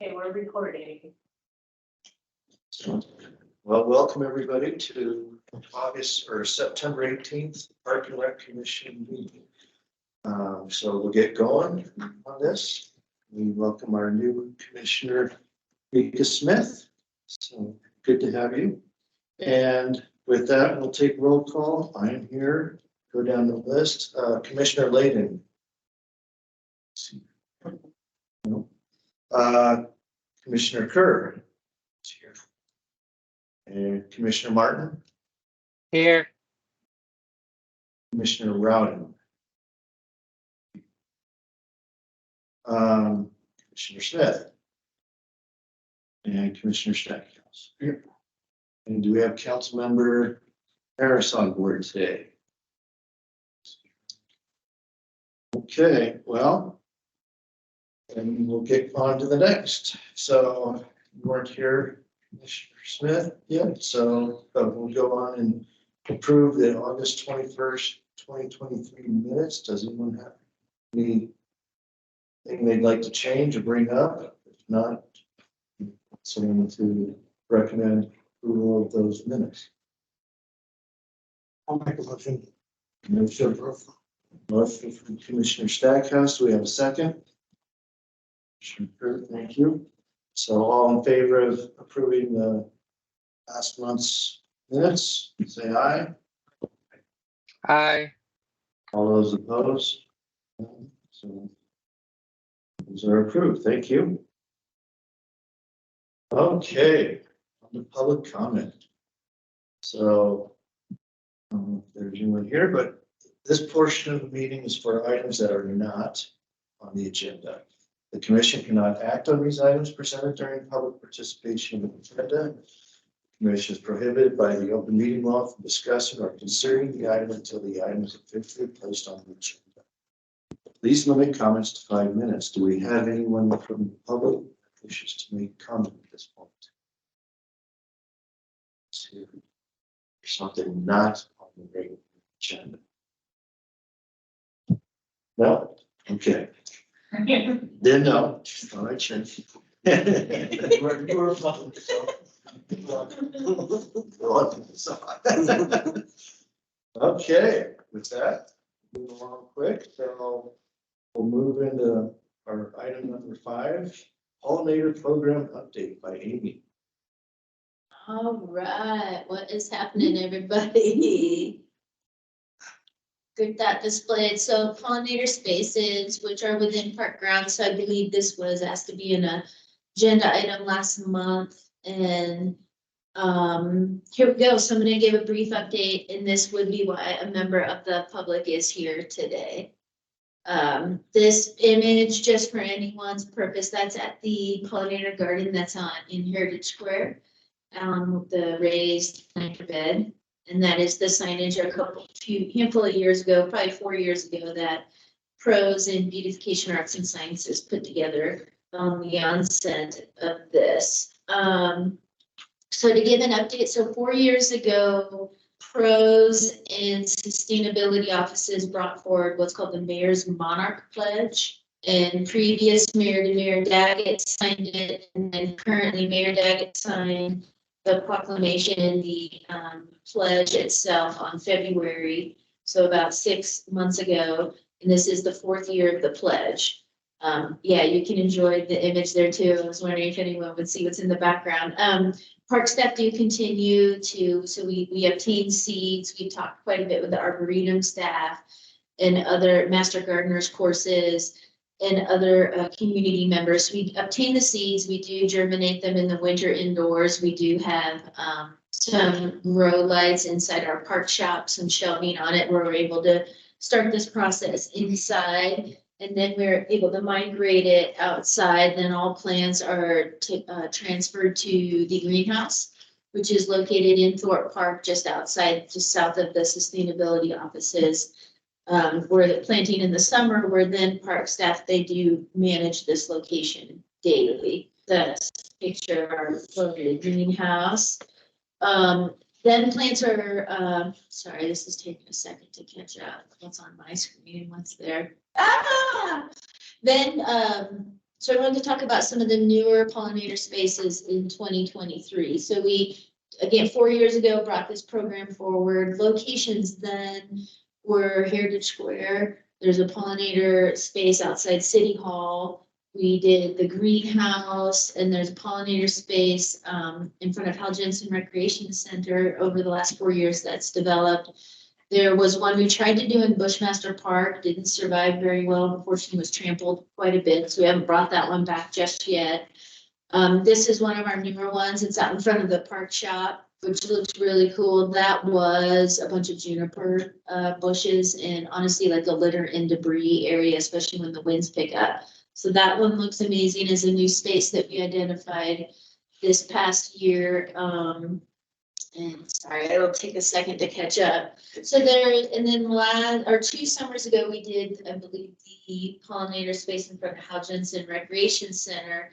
Okay, we're recording. Well, welcome everybody to August or September 18th Park and Rec Commission meeting. So we'll get going on this. We welcome our new commissioner, Rika Smith. So good to have you. And with that, we'll take roll call. I'm here. Go down the list. Commissioner Layden. Commissioner Kerr. Is here. And Commissioner Martin. Here. Commissioner Rowden. Commissioner Smith. And Commissioner Stackhouse. Here. And do we have council member Harris on board today? Okay, well, and we'll get on to the next. So you weren't here, Commissioner Smith, yet, so but we'll go on and approve the August 21st, 2023 minutes. Does anyone have anything they'd like to change or bring up? If not, someone to recommend approval of those minutes. I'll make a motion. Motion from Commissioner Stackhouse. Do we have a second? Sure, thank you. So all in favor of approving the last month's minutes, say aye. Aye. All those opposed? So those are approved. Thank you. Okay, on the public comment. So I don't know if there's anyone here, but this portion of the meeting is for items that are not on the agenda. The commission cannot act on these items presented during public participation in the agenda. The commission is prohibited by the open meeting law from discussing or considering the item until the item is officially placed on the agenda. Please limit comments to 5 minutes. Do we have anyone from the public that wishes to make comment at this point? Let's see if there's something not on the regular agenda. No? Okay. Then no. All right, Chen. We're fine, so. Okay, with that, move along quick. So we'll move into our item number 5, pollinator program update by Amy. All right, what is happening, everybody? Good that displayed. So pollinator spaces, which are within park grounds. So I believe this was asked to be an agenda item last month. And here we go. So I'm going to give a brief update, and this would be why a member of the public is here today. This image, just for anyone's purpose, that's at the pollinator garden that's in Heritage Square. The raised planter bed, and that is the signage a handful of years ago, probably 4 years ago, that pros in beautification arts and sciences put together on the onset of this. So to give an update, so 4 years ago, pros and sustainability offices brought forward what's called the Mayor's Monarch Pledge. And previous Mayor Daggett signed it, and then currently Mayor Daggett signed the proclamation, the pledge itself on February, so about 6 months ago, and this is the 4th year of the pledge. Yeah, you can enjoy the image there too. I was wondering if anyone would see what's in the background. Park staff do continue to, so we obtain seeds. We talked quite a bit with the Arboretum staff and other Master Gardeners courses and other community members. We obtain the seeds, we do germinate them in the winter indoors. We do have some grow lights inside our park shop, some shelving on it, where we're able to start this process inside. And then we're able to migrate it outside. Then all plants are transferred to the greenhouse, which is located in Thorpe Park, just south of the sustainability offices. We're the planting in the summer, where then park staff, they do manage this location daily. That's a picture of our floated greenhouse. Then plants are, sorry, this is taking a second to catch up. What's on my screen, what's there? Then So I wanted to talk about some of the newer pollinator spaces in 2023. So we, again, 4 years ago, brought this program forward. Locations then were Heritage Square. There's a pollinator space outside City Hall. We did the greenhouse, and there's a pollinator space in front of Hal Jensen Recreation Center over the last 4 years that's developed. There was one we tried to do in Bushmaster Park, didn't survive very well, unfortunately was trampled quite a bit, so we haven't brought that one back just yet. This is one of our newer ones, it's out in front of the park shop, which looks really cool. That was a bunch of juniper bushes and honestly like a litter and debris area, especially when the winds pick up. So that one looks amazing as a new space that we identified this past year. And sorry, it'll take a second to catch up. So there, and then or 2 summers ago, we did, I believe, the pollinator space in front of Hal Jensen Recreation Center.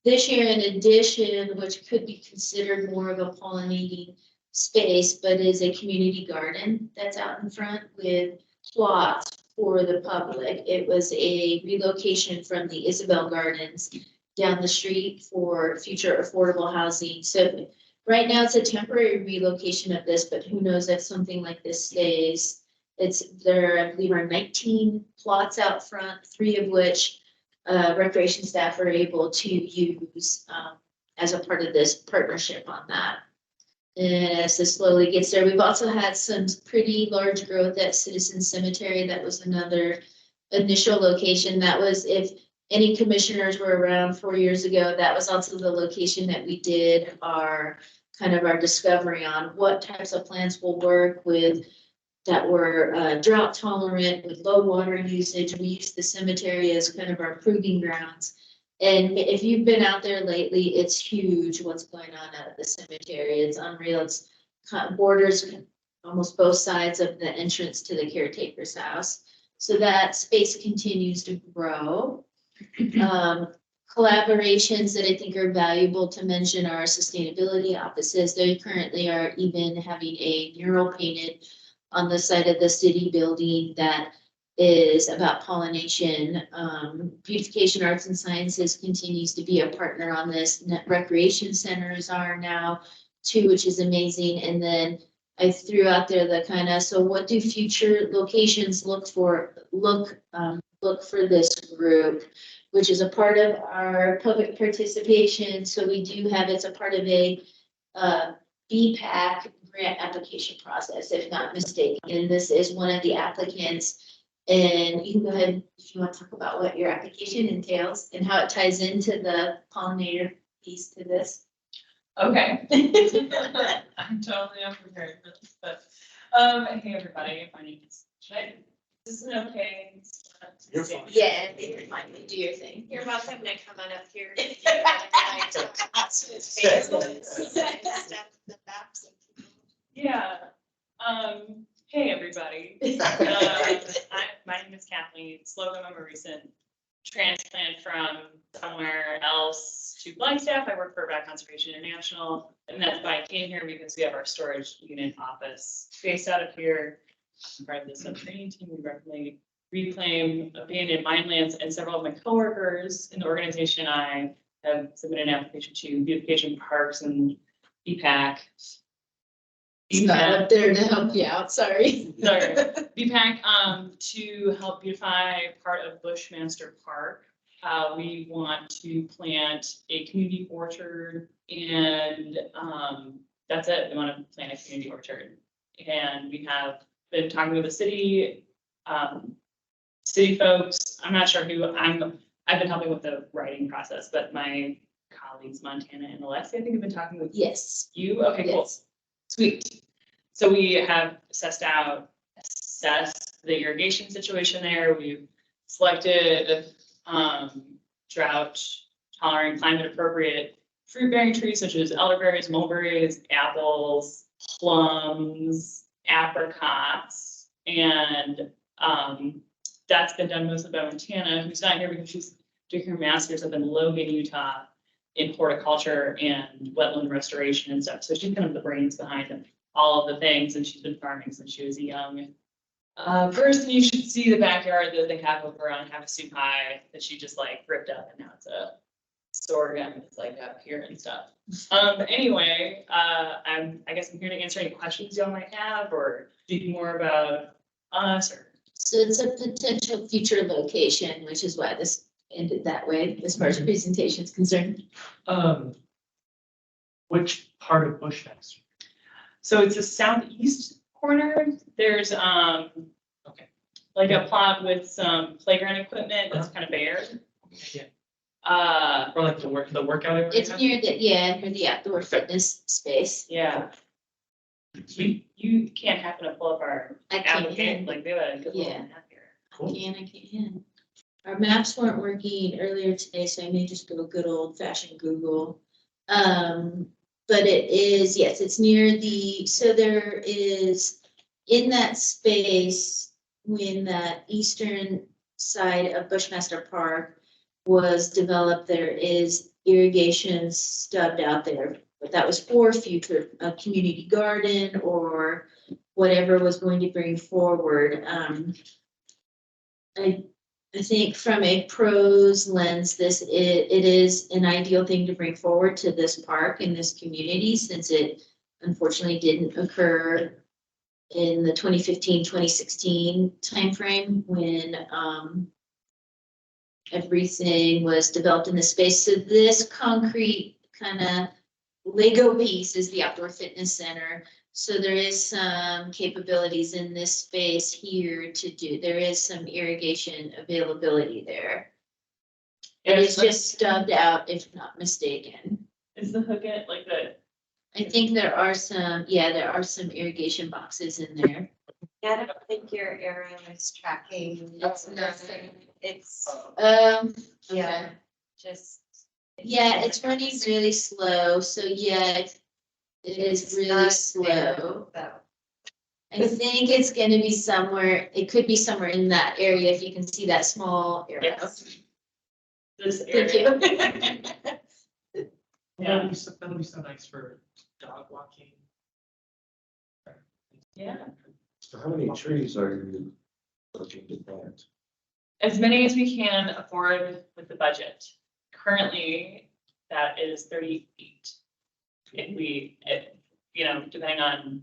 This year, in addition, which could be considered more of a pollinating space, but is a community garden that's out in front with plots for the public. It was a relocation from the Isabel Gardens down the street for future affordable housing. So right now, it's a temporary relocation of this, but who knows if something like this stays. There, I believe, are 19 plots out front, 3 of which recreation staff are able to use as a part of this partnership on that. And as this slowly gets there, we've also had some pretty large growth at Citizen Cemetery. That was another initial location. That was, if any commissioners were around 4 years ago, that was also the location that we did our discovery on what types of plants will work with that were drought tolerant with low water usage. We used the cemetery as kind of our proving grounds. And if you've been out there lately, it's huge what's going on at the cemetery. It's unreal. It's borders almost both sides of the entrance to the caretaker's house. So that space continues to grow. Collaborations that I think are valuable to mention are sustainability offices. They currently are even having a mural painted on the side of the city building that is about pollination. Beautification Arts and Sciences continues to be a partner on this. Recreation centers are now too, which is amazing. And then I threw out there the so what do future locations look for this group, which is a part of our public participation. So we do have, it's a part of a BPAC grant application process, if not mistaken. And this is one of the applicants. And you can go ahead if you want to talk about what your application entails and how it ties into the pollinator piece to this. Okay. I'm totally unprepared for this, but hey everybody, my name is Jay. This is okay. You're fine. Yeah, you're fine. Do your thing. You're welcome to come on up here. Yeah. Hey everybody. My name is Kathleen Slocum. I'm a recent transplant from somewhere else to Flagstaff. I work for Bat Conservation International, and that's why I came here because we have our storage unit office based out of here. I'm part of the sub-training team. We regularly reclaim abandoned mine lands, and several of my coworkers in the organization I have submitted an application to Beautification Parks and BPAC. It's not up there to help you out, sorry. Sorry, BPAC to help beautify part of Bushmaster Park. We want to plant a community orchard, and that's it. We want to plant a community orchard, and we have been talking with the city folks. I'm not sure who I've been helping with the writing process, but my colleagues Montana and Alexia, I think, have been talking with Yes. you. Okay, cool. Yes. Sweet. So we have assessed the irrigation situation there. We've selected drought tolerant, climate appropriate fruit bearing trees such as elderberries, mulberries, apples, plums, apricots, and that's been done mostly by Montana, who's not here because she's doing her master's up in Logan, Utah, in horticulture and wetland restoration and stuff. So she's kind of the brains behind all of the things, and she's been farming since she was a young First, you should see the backyard that they have over on Havasu High that she just like ripped up and now it's a store again. It's like up here and stuff. Anyway, I guess I'm here to answer any questions y'all might have or speak more about us or. So it's a potential future location, which is why this ended that way, as far as presentation is concerned. Which part of Bushmaster? So it's a southeast corner. There's Okay. like a plot with some playground equipment that's kind of bare. Yeah. Uh, Or like the workout area? It's near near the outdoor fitness space. yeah. You can't happen to pull up our I can't. application, like we have a good little Yeah. map here. Cool. I can. Our maps weren't working earlier today, so I may just go good old fashioned Google. But it is, yes, it's near so there is, in that space, when that eastern side of Bushmaster Park was developed, there is irrigation stubbed out there. But that was for future, a community garden or whatever was going to bring forward. I think from a pros lens, it is an ideal thing to bring forward to this park and this community, since it unfortunately didn't occur in the 2015-2016 timeframe when everything was developed in this space. So this concrete kind of Lego piece is the outdoor fitness center. So there is some capabilities in this space here to do, there is some irrigation availability there. It is just stubbed out, if not mistaken. Is the hook it like the, I think there are some irrigation boxes in there. Yeah, I don't think your arrow is tracking. It's nothing. It's, Yeah, yeah, just. yeah, it's running really slow, so yeah, it is it's really not slow. there, though. I think it's gonna be somewhere, it could be somewhere in that area, if you can see that small arrow. yes. This Thank area. you. Yeah. That'll be so nice for dog walking. Yeah. So how many trees are you looking to plant? As many as we can afford with the budget. Currently, that is 38. Depending on,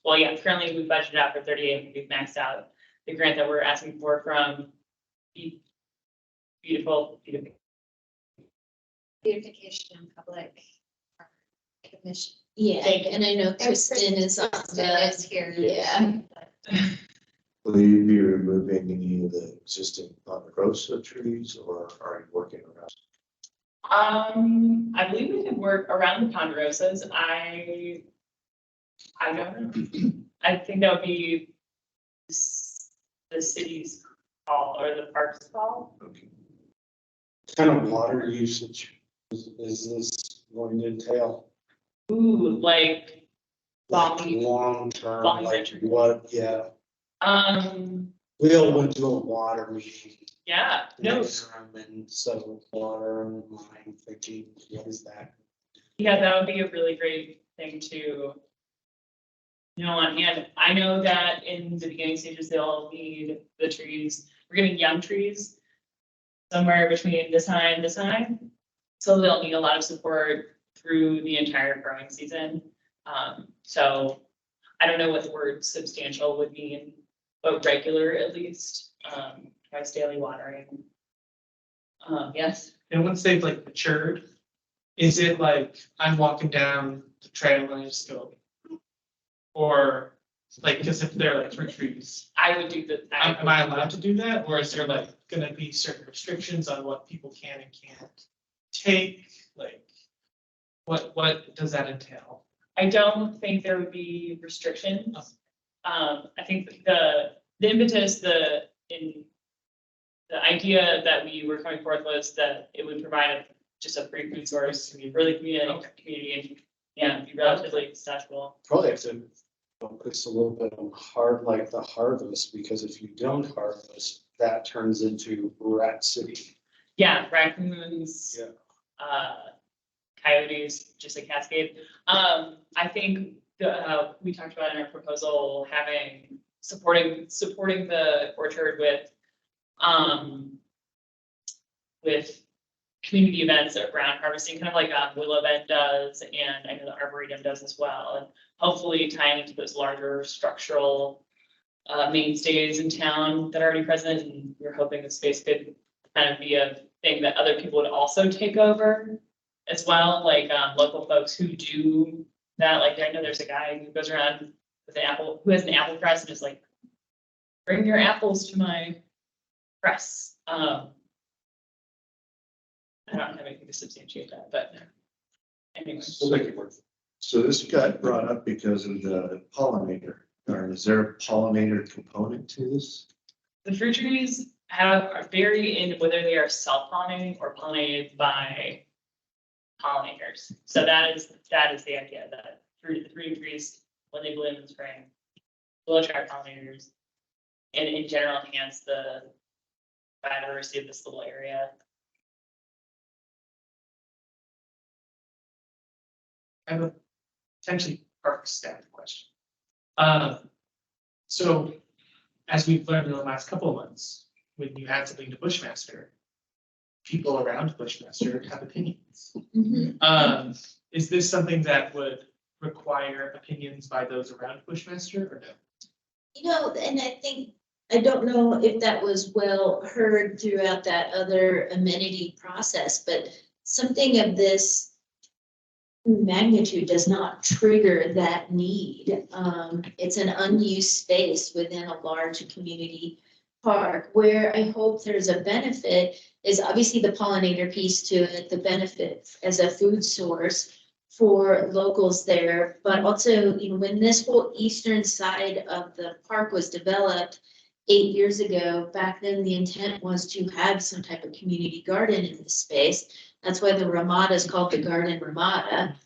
well, yeah, currently we budgeted out for 38, we've maxed out the grant that we're asking for from beautiful. Beautification and public commission. Yeah, and I know Kristen is on Kristen the, is here. yeah. Will you be removing any of the existing ponderosa trees or are you working around? I believe we could work around the ponderosas. I don't know. I think that would be the city's call or the park's call. Okay. What kind of water usage is this going to entail? Ooh, like, Like Volume. long term, Volume like metric. what, yeah, um, we all went to a water meeting. yeah, no, And so water and I'm thinking, what is that? yeah, that would be a really great thing to on hand. I know that in the beginning stages, they'll need the trees. We're getting young trees somewhere between this high and this high. So they'll need a lot of support through the entire growing season. So I don't know what the word substantial would mean, but regular at least, twice daily watering. Yes. And once they've like matured, is it like I'm walking down the trail and I just go? Or like, because if they're like for trees, I would do that. am I allowed to do that? Or is there like gonna be certain restrictions on what people can and can't take? Like, what does that entail? I don't think there would be restrictions. I think the impetus, the idea that we were coming forth was that it would provide just a free food source for the community, and yeah, be relatively accessible. Probably have to focus a little bit on like the harvest, because if you don't harvest, that turns into rat city. Yeah, raccoons. Yeah. Coyotes, just a cascade. I think we talked about in our proposal, supporting the orchard with community events around harvesting, kind of like Willow Bend does, and I know the Arboretum does as well, and hopefully tying into those larger structural mainstays in town that are already present, and we're hoping the space could kind of be a thing that other people would also take over as well, like local folks who do that. Like I know there's a guy who goes around with who has an apple press and is like, bring your apples to my press. I don't have anything to substantiate that, but anyway. We'll make it work. So this got brought up because of the pollinator. Or is there a pollinator component to this? The fruit trees are vary in whether they are self-pollinating or pollinated by pollinators. So that is the idea that the fruit trees, when they bloom in the spring, will attract pollinators and in general enhance the biodiversity of this little area. I have a potentially park staff question. So as we've learned in the last couple of months, when you add something to Bushmaster, people around Bushmaster have opinions. Is this something that would require opinions by those around Bushmaster or no? And I don't know if that was well heard throughout that other amenity process, but something of this magnitude does not trigger that need. It's an unused space within a large community park. Where I hope there's a benefit is obviously the pollinator piece to it, the benefit as a food source for locals there, but also, when this whole eastern side of the park was developed 8 years ago, back then the intent was to have some type of community garden in this space. That's why the Ramada is called the Garden Ramada.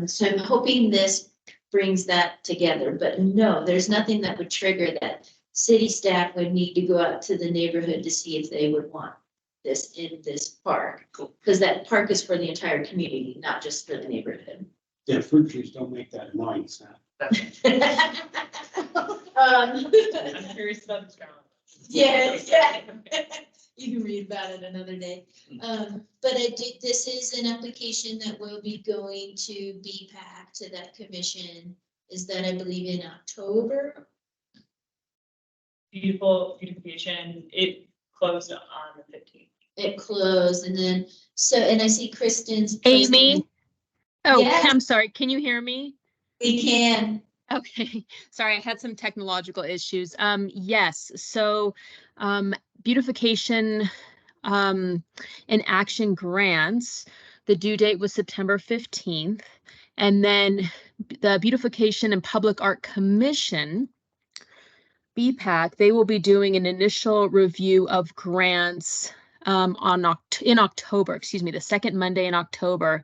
So I'm hoping this brings that together, but no, there's nothing that would trigger that. City staff would need to go out to the neighborhood to see if they would want this in this park. Because that park is for the entire community, not just for the neighborhood. Yeah, fruit trees don't make that noise. I'm curious about the ground. Yeah. You can read about it another day. But this is an application that will be going to BPAC, to that commission. Is that, I believe, in October? Beautification, it closed on the 15th. It closed, and then, and I see Kristen's. Amy? Oh, Yes. I'm sorry. Can you hear me? We can. Okay. Sorry, I had some technological issues. Yes, so beautification and action grants, the due date was September 15th. And then the Beautification and Public Art Commission, BPAC, they will be doing an initial review of grants in October, the second Monday in October.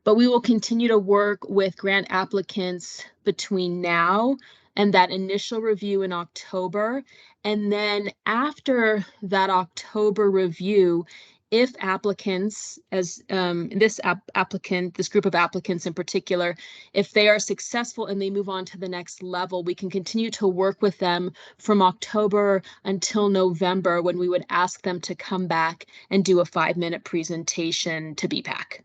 But we will continue to work with grant applicants between now and that initial review in October. And then after that October review, if applicants, as this group of applicants in particular, if they are successful and they move on to the next level, we can continue to work with them from October until November, when we would ask them to come back and do a 5-minute presentation to BPAC.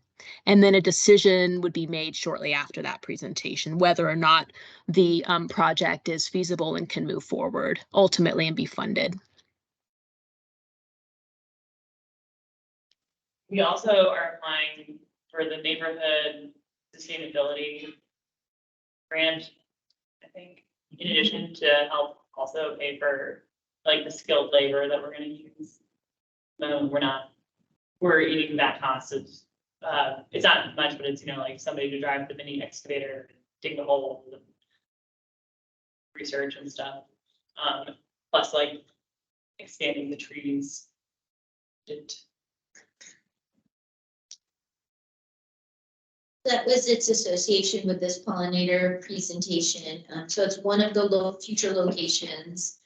And then a decision would be made shortly after that presentation, whether or not the project is feasible and can move forward ultimately and be funded. We also are applying for the neighborhood sustainability grant, I think, in addition to help also pay for like the skilled labor that we're going to use. We're eating that cost of, it's not much, but it's, like somebody to drive the mini excavator, dig the hole, research and stuff. Plus like expanding the trees. That was its association with this pollinator presentation. So it's one of the future locations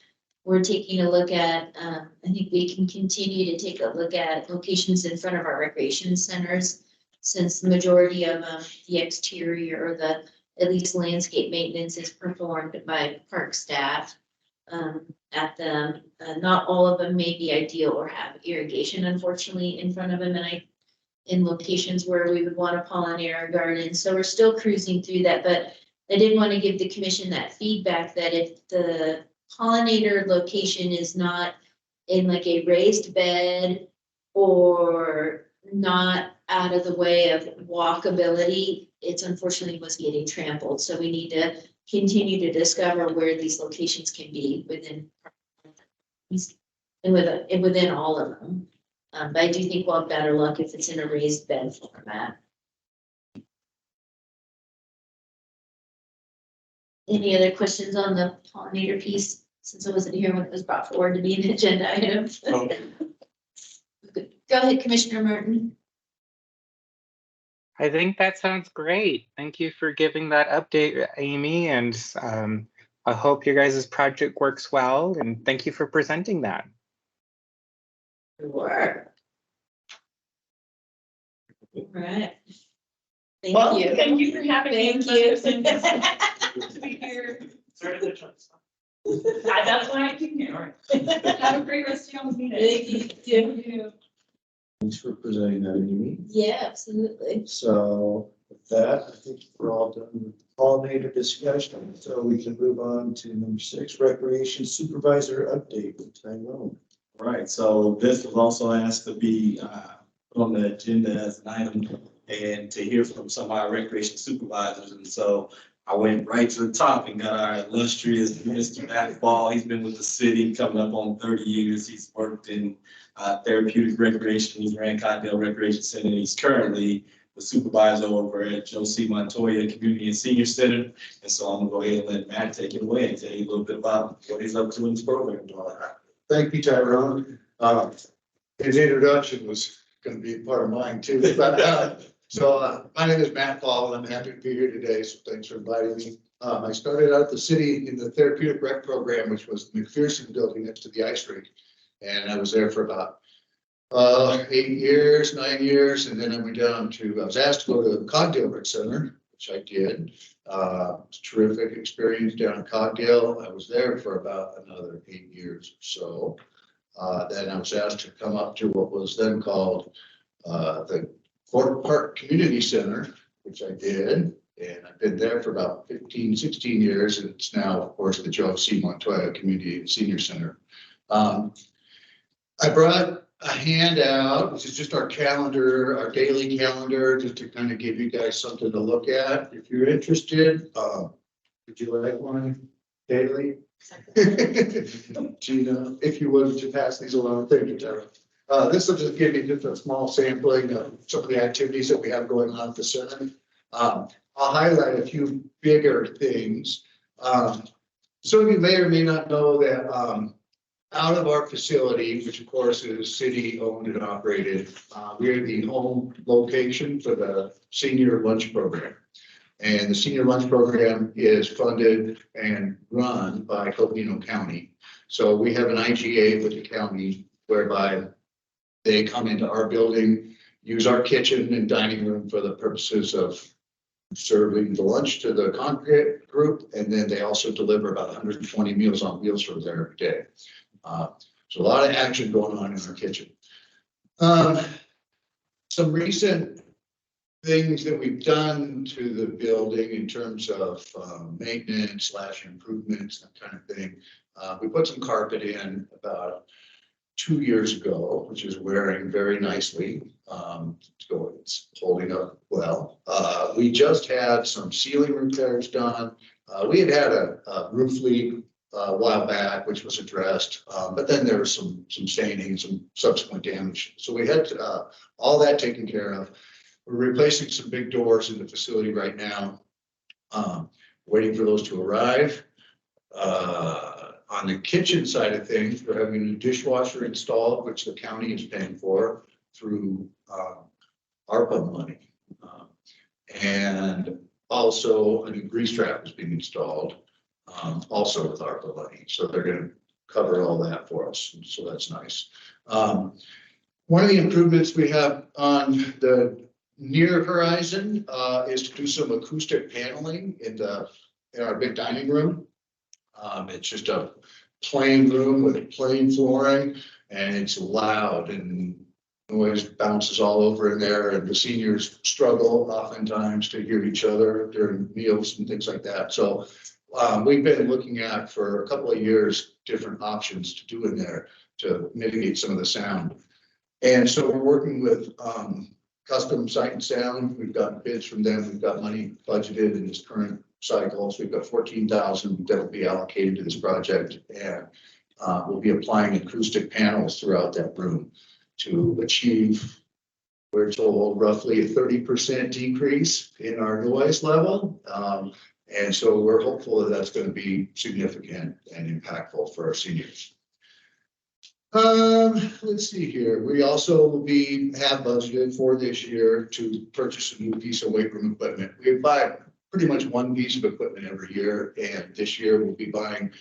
we're taking a look at. I think we can continue to take a look at locations in front of our recreation centers, since the majority of the exterior or the at least landscape maintenance is performed by park staff at them. Not all of them may be ideal or have irrigation, unfortunately, in front of them, and in locations where we would want to pollinate our garden. So we're still cruising through that, but I did want to give the commission that feedback that if the pollinator location is not in like a raised bed or not out of the way of walkability, it's unfortunately was getting trampled. So we need to continue to discover where these locations can be within and within all of them. But I do think we'll have better luck if it's in a raised bed format. Any other questions on the pollinator piece, since I wasn't here when it was brought forward to be an agenda item? Go ahead, Commissioner Martin. I think that sounds great. Thank you for giving that update, Amy, and I hope your guys' project works well, and thank you for presenting that. Sure. All right. Well, Thank you. thank you for having me. Thank you. To be here. Sorry to choice. That's why I came here. Have a great rest of y'all's meeting. Thank you. Thanks for presenting that, Amy. Yeah, absolutely. So with that, I think we're all done with the pollinator discussion. So we can move on to number 6, recreation supervisor update with Tyrone. Right, so this was also asked to be put on the agenda as an item and to hear from some of our recreation supervisors. And so I went right to the top and got our illustrious Mr. Matt Ball. He's been with the city coming up on 30 years. He's worked in therapeutic recreation. He's ran Cottondale Recreation Center. He's currently the supervisor over at Joe C. Montoya Community and Senior Center. And so I'm gonna go ahead and let Matt take it away and tell you a little bit about what he's up to in this program. Thank you, Tyrone. His introduction was going to be part of mine too. But, my name is Matt Paul. I'm happy to be here today. So thanks for inviting me. I started out at the city in the therapeutic rec program, which was the McPherson building next to the ice rink. And I was there for about 9 years. And then I went down I was asked to go to the Cottondale Rec Center, which I did. It's a terrific experience down in Cottondale. I was there for about another 8 years or so. Then I was asked to come up to what was then called the Fort Park Community Center, which I did. And I've been there for about 15, 16 years. And it's now, of course, the Joe C. Montoya Community and Senior Center. I brought a handout, which is just our calendar, our daily calendar, just to kind of give you guys something to look at. If you're interested, would you like one daily? Gina, if you would, to pass these along. Thank you, Tara. This will just give you just a small sampling of some of the activities that we have going on at the center. I'll highlight a few bigger things. Some of you may or may not know that out of our facility, which of course is city owned and operated, we are the home location for the senior lunch program. And the senior lunch program is funded and run by Coconino County. So we have an IGA with the county whereby they come into our building, use our kitchen and dining room for the purposes of serving the lunch to the congregate group. And then they also deliver about 120 meals on wheels from there every day. So a lot of action going on in our kitchen. Some recent things that we've done to the building in terms of maintenance / improvements, that kind of thing. We put some carpet in about 2 years ago, which is wearing very nicely. It's holding up well. We just had some ceiling repairs done. We had a roof leak a while back, which was addressed, but then there was some staining and some subsequent damage. So we had all that taken care of. We're replacing some big doors in the facility right now, waiting for those to arrive. On the kitchen side of things, we're having a new dishwasher installed, which the county is paying for through ARPA money. And also a new grease trap is being installed, also with ARPA money. So they're going to cover all that for us. So that's nice. One of the improvements we have on the near horizon, is to do some acoustic paneling in our big dining room. It's just a plain room with plain flooring, and it's loud and noise bounces all over in there, and the seniors struggle oftentimes to hear each other during meals and things like that. So we've been looking at for a couple of years different options to do in there to mitigate some of the sound. And so we're working with Custom Sight and Sound. We've got bids from them. We've got money budgeted in this current cycle. So we've got 14,000 that will be allocated to this project, and we'll be applying acoustic panels throughout that room to achieve, we're told, roughly a 30% decrease in our noise level. And so we're hopeful that that's going to be significant and impactful for our seniors. Let's see here. We also will have budgeted for this year to purchase a new piece of weight room equipment. We buy pretty much one piece of equipment every year, and this year we'll be buying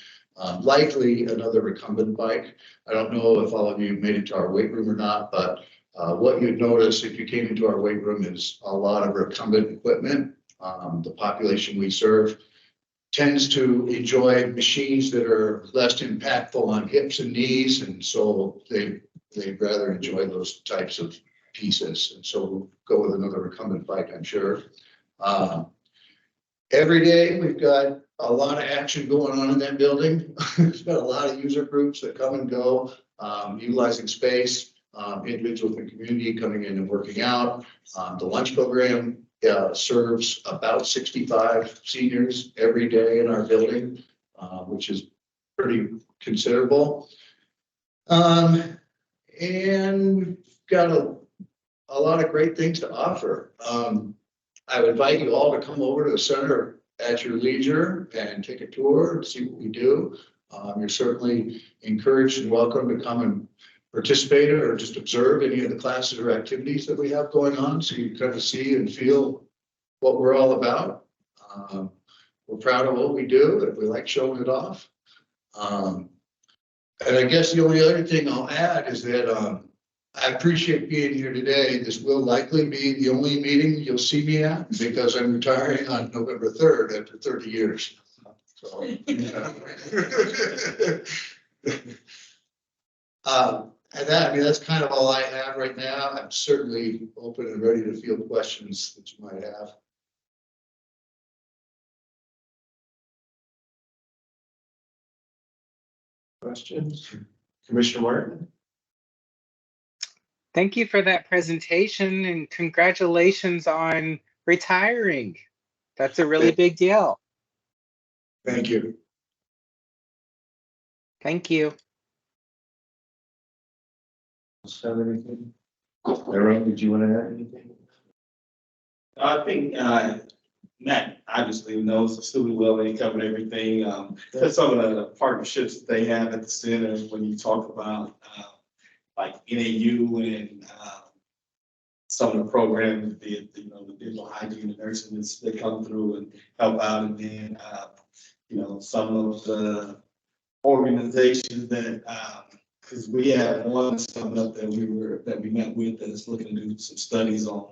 likely another recumbent bike. I don't know if all of you made it to our weight room or not, but what you'd notice if you came into our weight room is a lot of recumbent equipment. The population we serve tends to enjoy machines that are less impactful on hips and knees, and so they'd rather enjoy those types of pieces. And so we'll go with another recumbent bike, I'm sure. Every day we've got a lot of action going on in that building. We've got a lot of user groups that come and go, utilizing space, individuals in the community coming in and working out. The lunch program serves about 65 seniors every day in our building, which is pretty considerable. And we've got a lot of great things to offer. I would invite you all to come over to the center at your leisure and take a tour and see what we do. You're certainly encouraged and welcome to come and participate or just observe any of the classes or activities that we have going on, so you kind of see and feel what we're all about. We're proud of what we do, and we like showing it off. And I guess the only other thing I'll add is that I appreciate being here today. This will likely be the only meeting you'll see me at, because I'm retiring on November 3rd after 30 years. So, and that's kind of all I have right now. I'm certainly open and ready to field questions that you might have. Questions? Commissioner Martin? Thank you for that presentation, and congratulations on retiring. That's a really big deal. Thank you. Thank you. Have anything? Aaron, did you want to add anything? I think Matt obviously knows extremely well, and he covered everything. There's some of the partnerships that they have at the center when you talk about like NAU and some of the programs, the digital hygiene and nursing that come through and help out, and then some of the organizations that because we have one coming up that we met with that is looking to do some studies on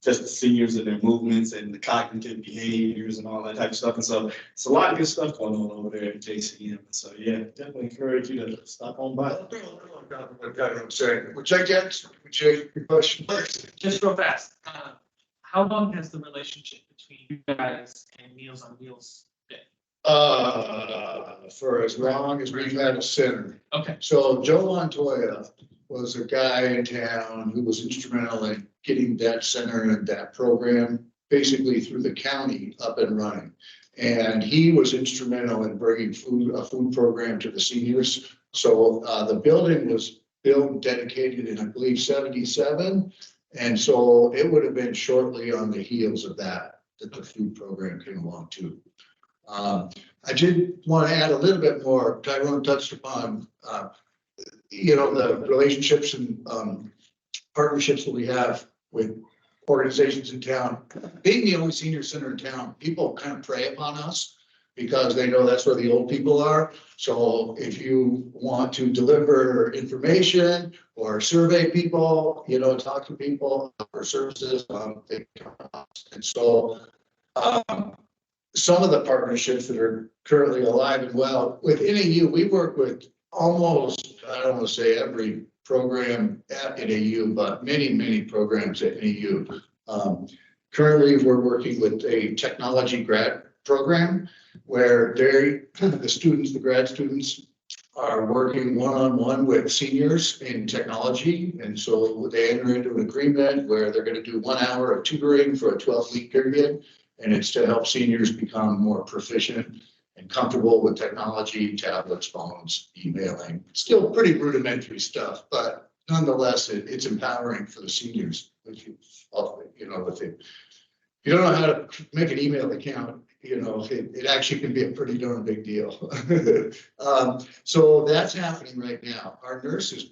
just the seniors and their movements and the cognitive behaviors and all that type of stuff. And so it's a lot of good stuff going on over there at JCM. So yeah, definitely encourage you to stop on by. Which I get, which your question. Just real fast, how long has the relationship between you guys and Meals on Wheels been? For as long as we've had a center. Okay. So Joe Montoya was a guy in town who was instrumental in getting that center and that program basically through the county up and running. And he was instrumental in bringing a food program to the seniors. So the building was built and dedicated in, I believe, 77. And so it would have been shortly on the heels of that the food program came along too. I did want to add a little bit more. Tyrone touched upon, the relationships and partnerships that we have with organizations in town. Being the only senior center in town, people kind of prey upon us. because they know that's where the old people are. So if you want to deliver information or survey people, talk to people for services, they come to us. And so some of the partnerships that are currently alive and well with NAU, we work with almost, I don't want to say every program at NAU, but many, many programs at NAU. Currently, we're working with a technology grad program where the grad students are working one-on-one with seniors in technology. And so they enter into an agreement where they're going to do 1 hour of tutoring for a 12-week period. And it's to help seniors become more proficient and comfortable with technology, tablets, phones, emailing. Still pretty rudimentary stuff, but nonetheless, it's empowering for the seniors. If you don't know how to make an email account, it actually can be a pretty darn big deal. So that's happening right now. Our nurses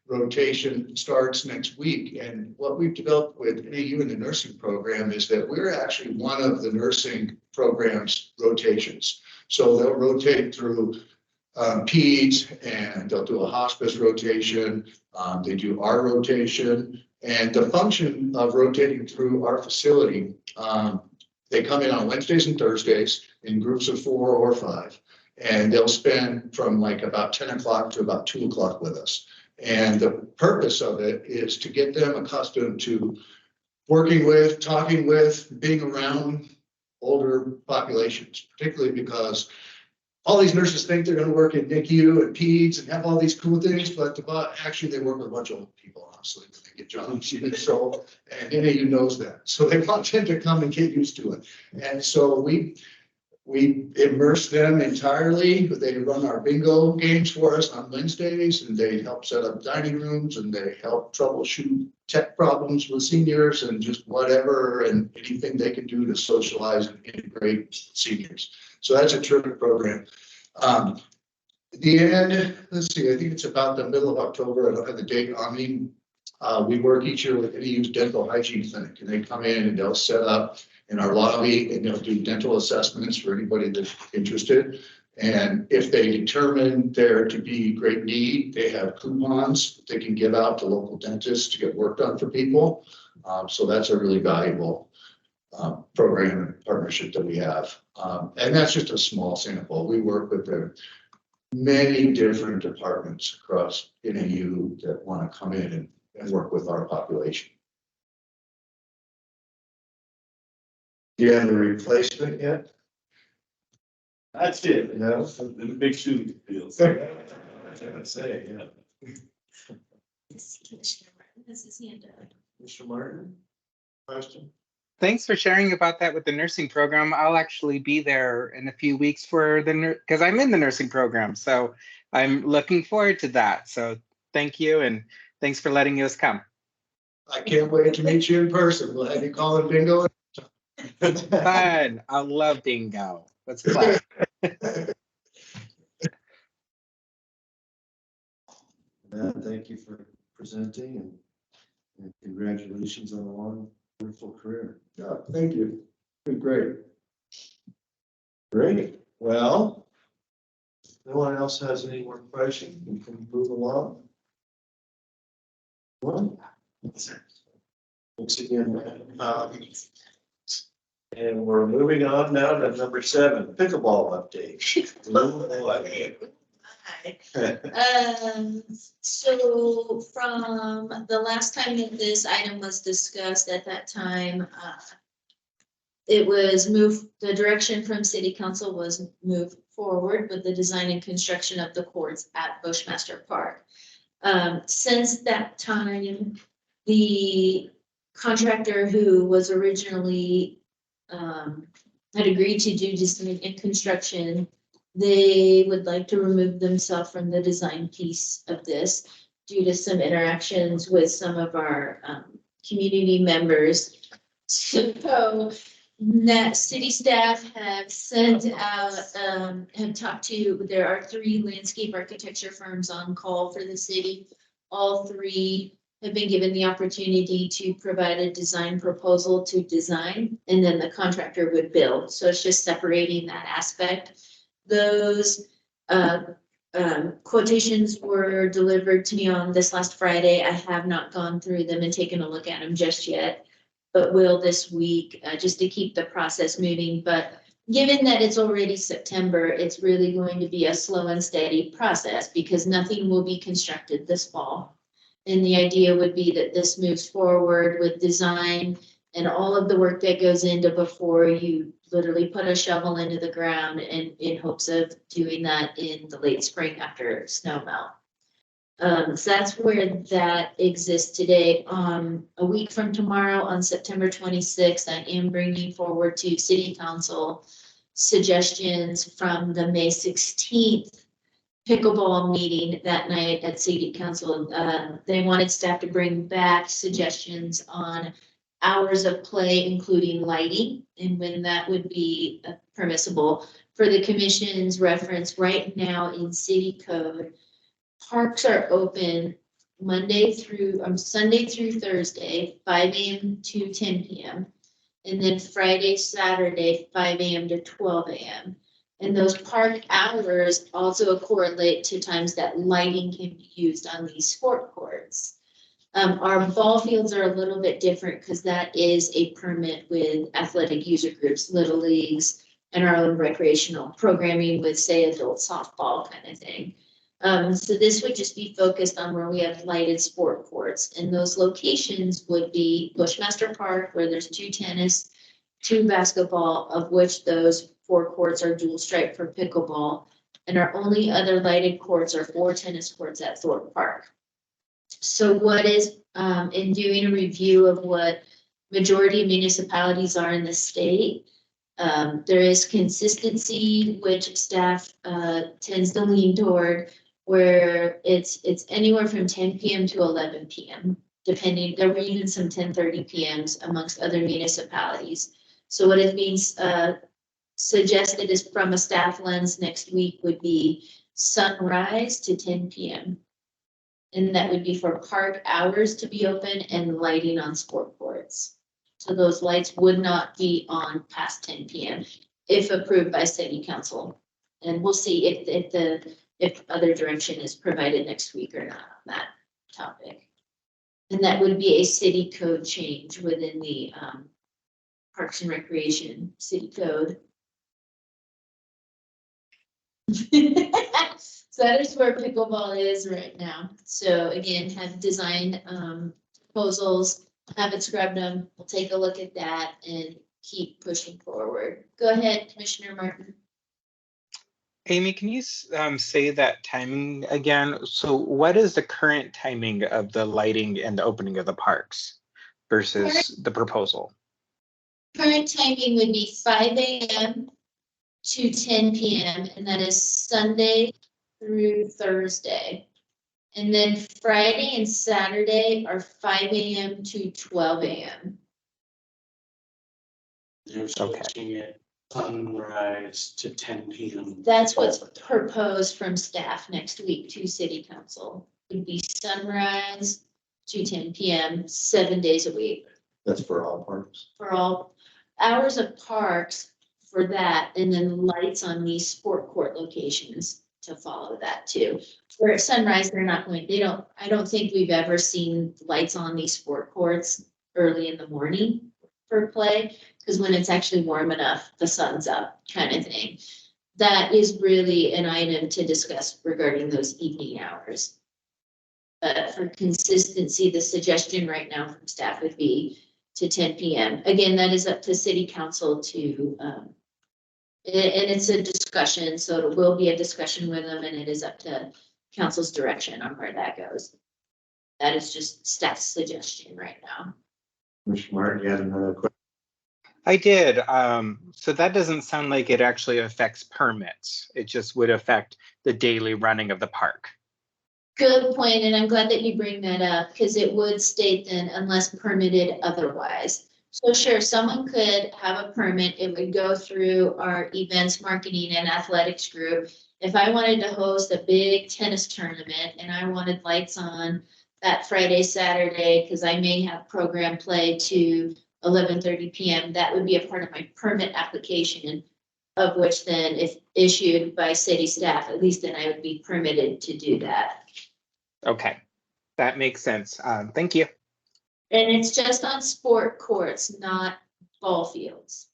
rotation starts next week. And what we've developed with NAU in the nursing program is that we're actually one of the nursing program's rotations. So they'll rotate through peds, and they'll do a hospice rotation. They do our rotation. And the function of rotating through our facility, they come in on Wednesdays and Thursdays in groups of 4 or 5. And they'll spend from like about 10 o'clock to about 2 o'clock with us. And the purpose of it is to get them accustomed to working with, talking with, being around older populations, particularly because all these nurses think they're going to work in NICU and peds and have all these cool things, but actually they work with a bunch of old people, honestly, when they get jobs. So, and NAU knows that. So they want them to come and get used to it. And so we immerse them entirely. They run our bingo games for us on Wednesdays, and they help set up dining rooms, and they help troubleshoot tech problems with seniors and just whatever and anything they can do to socialize and integrate seniors. So that's a terrific program. The end, let's see, I think it's about the middle of October. I don't have the date on me. We work each year with NAU's dental hygiene clinic, and they come in and they'll set up in our lobby, and they'll do dental assessments for anybody that's interested. And if they determine there to be great need, they have coupons that they can give out to local dentists to get work done for people. So that's a really valuable program and partnership that we have. And that's just a small sample. We work with the many different departments across NAU that want to come in and work with our population. Do you have a replacement yet? That's it. No. The big shoes deals. I gotta say, yeah. This is Commissioner Martin, this is hand up. Mr. Martin, question? Thanks for sharing about that with the nursing program. I'll actually be there in a few weeks for because I'm in the nursing program. So I'm looking forward to that. So thank you, and thanks for letting us come. I can't wait to meet you in person. We'll have you call it bingo. Fun. I love bingo. Let's play. Thank you for presenting, and congratulations on a long, wonderful career. Yeah, thank you. Been great. Great. Well, if no one else has any more questions, we can move along. Well, thanks again. And we're moving on now to number 7, pickleball update. So from the last time that this item was discussed, at that time, it was moved, the direction from city council was moved forward with the design and construction of the courts at Bushmaster Park. Since that time, the contractor who was originally had agreed to do design and construction, they would like to remove themselves from the design piece of this due to some interactions with some of our community members. So that city staff have sent out, have talked to, there are 3 landscape architecture firms on call for the city. All 3 have been given the opportunity to provide a design proposal to design, and then the contractor would build. So it's just separating that aspect. Those quotations were delivered to me on this last Friday. I have not gone through them and taken a look at them just yet, but will this week, just to keep the process moving. But given that it's already September, it's really going to be a slow and steady process because nothing will be constructed this fall. And the idea would be that this moves forward with design and all of the work that goes into before you literally put a shovel into the ground, and in hopes of doing that in the late spring after snow melt. So that's where that exists today. A week from tomorrow, on September 26th, I am bringing forward to City Council suggestions from the May 16th pickleball meeting that night at City Council. They wanted staff to bring back suggestions on hours of play, including lighting, and when that would be permissible. For the commission's reference, right now in city code, parks are open Sunday through Thursday, 5 a.m. to 10 p.m. And then Friday, Saturday, 5 a.m. to 12 a.m. And those park hours also correlate to times that lighting can be used on these sport courts. Our ball fields are a little bit different because that is a permit with athletic user groups, little leagues, and our own recreational programming with, say, adult softball kind of thing. So this would just be focused on where we have lighted sport courts, and those locations would be Bushmaster Park, where there's 2 tennis, 2 basketball, of which those 4 courts are dual stripe for pickleball, and our only other lighted courts are 4 tennis courts at Thorpe Park. So what is, in doing a review of what majority of municipalities are in the state, there is consistency, which staff tends to lean toward, where it's anywhere from 10 p.m. to 11 p.m. depending. There were even some 10:30 p.m.s amongst other municipalities. So what is being suggested is, from a staff lens, next week would be sunrise to 10 p.m. And that would be for park hours to be open and lighting on sport courts. So those lights would not be on past 10 p.m. if approved by city council. And we'll see if other direction is provided next week or not on that topic. And that would be a city code change within the Parks and Recreation city code. So that is where pickleball is right now. So again, have designed proposals, have it scrubbed them. We'll take a look at that and keep pushing forward. Go ahead, Commissioner Martin. Amy, can you say that timing again? So what is the current timing of the lighting and the opening of the parks versus the proposal? Current timing would be 5 a.m. to 10 p.m. and that is Sunday through Thursday. And then Friday and Saturday are 5 a.m. to 12 a.m. They're switching it sunrise to 10 p.m. That's what's proposed from staff next week to city council. Would be sunrise to 10 p.m. 7 days a week. That's for all parks. For all hours of parks for that, and then lights on these sport court locations to follow that too. Where at sunrise, I don't think we've ever seen lights on these sport courts early in the morning for play, because when it's actually warm enough, the sun's up kind of thing. That is really an item to discuss regarding those evening hours. But for consistency, the suggestion right now from staff would be to 10 p.m. Again, that is up to city council to, and it's a discussion, so it will be a discussion with them, and it is up to council's direction on where that goes. That is just staff's suggestion right now. Commissioner Martin, you had another question? I did. So that doesn't sound like it actually affects permits. It just would affect the daily running of the park. Good point, and I'm glad that you bring that up, because it would state then unless permitted otherwise. So sure, someone could have a permit, it would go through our events, marketing, and athletics group. If I wanted to host a big tennis tournament and I wanted lights on that Friday, Saturday, because I may have program play to 11:30 PM. That would be a part of my permit application, of which then if issued by city staff, at least then I would be permitted to do that. Okay, that makes sense. Thank you. And it's just on sport courts, not ball fields.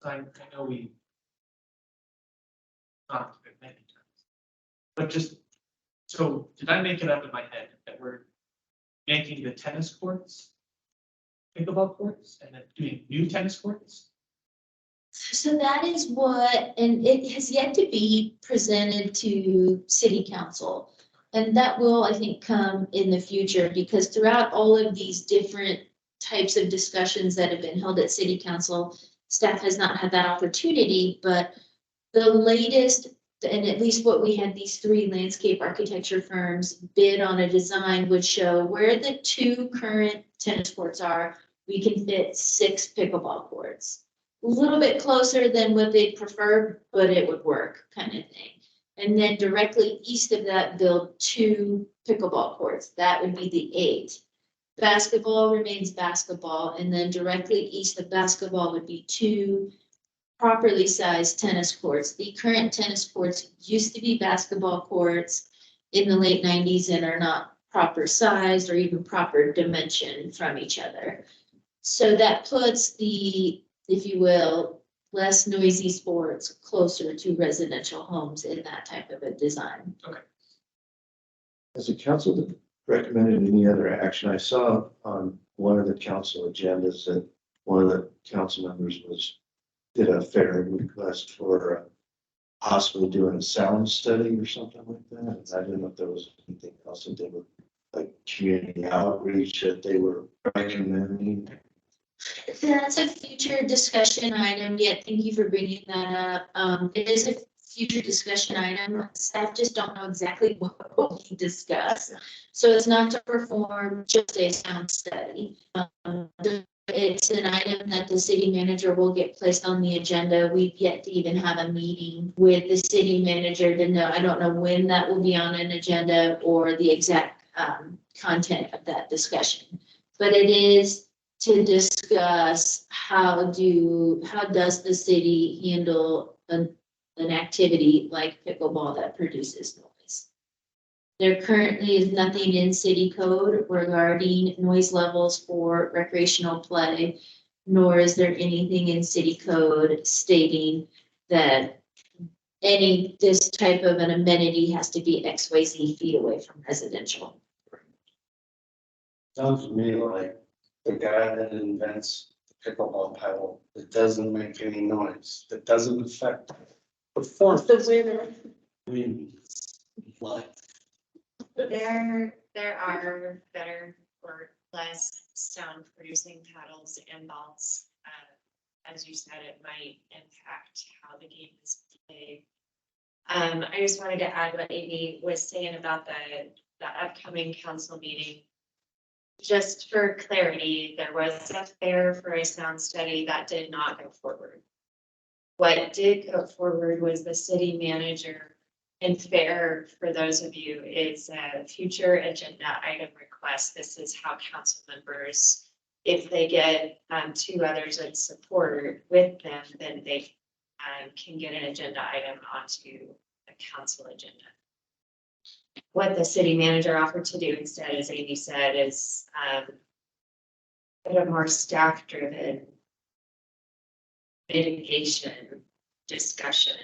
I know we talked about it many times. But just, so did I make it up in my head that we're making the tennis courts pickleball courts and then doing new tennis courts? So that is what, and it has yet to be presented to city council. And that will, I think, come in the future, because throughout all of these different types of discussions that have been held at city council, staff has not had that opportunity, but the latest, and at least what we had these 3 landscape architecture firms bid on a design would show where the 2 current tennis courts are, we can fit 6 pickleball courts. A little bit closer than what they prefer, but it would work, kind of thing. And then directly east of that, build 2 pickleball courts. That would be the 8. Basketball remains basketball, and then directly east of basketball would be 2 properly sized tennis courts. The current tennis courts used to be basketball courts in the late 90s and are not proper sized or even proper dimension from each other. So that puts the, if you will, less noisy sports closer to residential homes in that type of a design. Has the council recommended any other action? I saw on one of the council agendas that one of the council members did a fair request for possibly doing a sound study or something like that. And I didn't know if there was anything else that they were, like community outreach that they were recommending. That's a future discussion item. Yeah, thank you for bringing that up. It is a future discussion item. Staff just don't know exactly what will be discussed. So it's not to perform just a sound study. It's an item that the city manager will get placed on the agenda. We've yet to even have a meeting with the city manager to know. I don't know when that will be on an agenda or the exact content of that discussion. But it is to discuss how does the city handle an activity like pickleball that produces noise. There currently is nothing in city code regarding noise levels for recreational play, nor is there anything in city code stating that this type of an amenity has to be XYZ feet away from residential. Sounds to me like the guy that invents the pickleball paddle, it doesn't make any noise, that doesn't affect performance. The women. I mean, like, There are better or less sound producing paddles and balls. As you said, it might impact how the game is played. I just wanted to add what Amy was saying about the upcoming council meeting. Just for clarity, there was a fair for a sound study that did not go forward. What did go forward was the city manager. And fair, for those of you, is a future agenda item request. This is how council members, if they get 2 others in support with them, then they can get an agenda item onto a council agenda. What the city manager offered to do instead, as Amy said, is a bit of more staff-driven mitigation discussion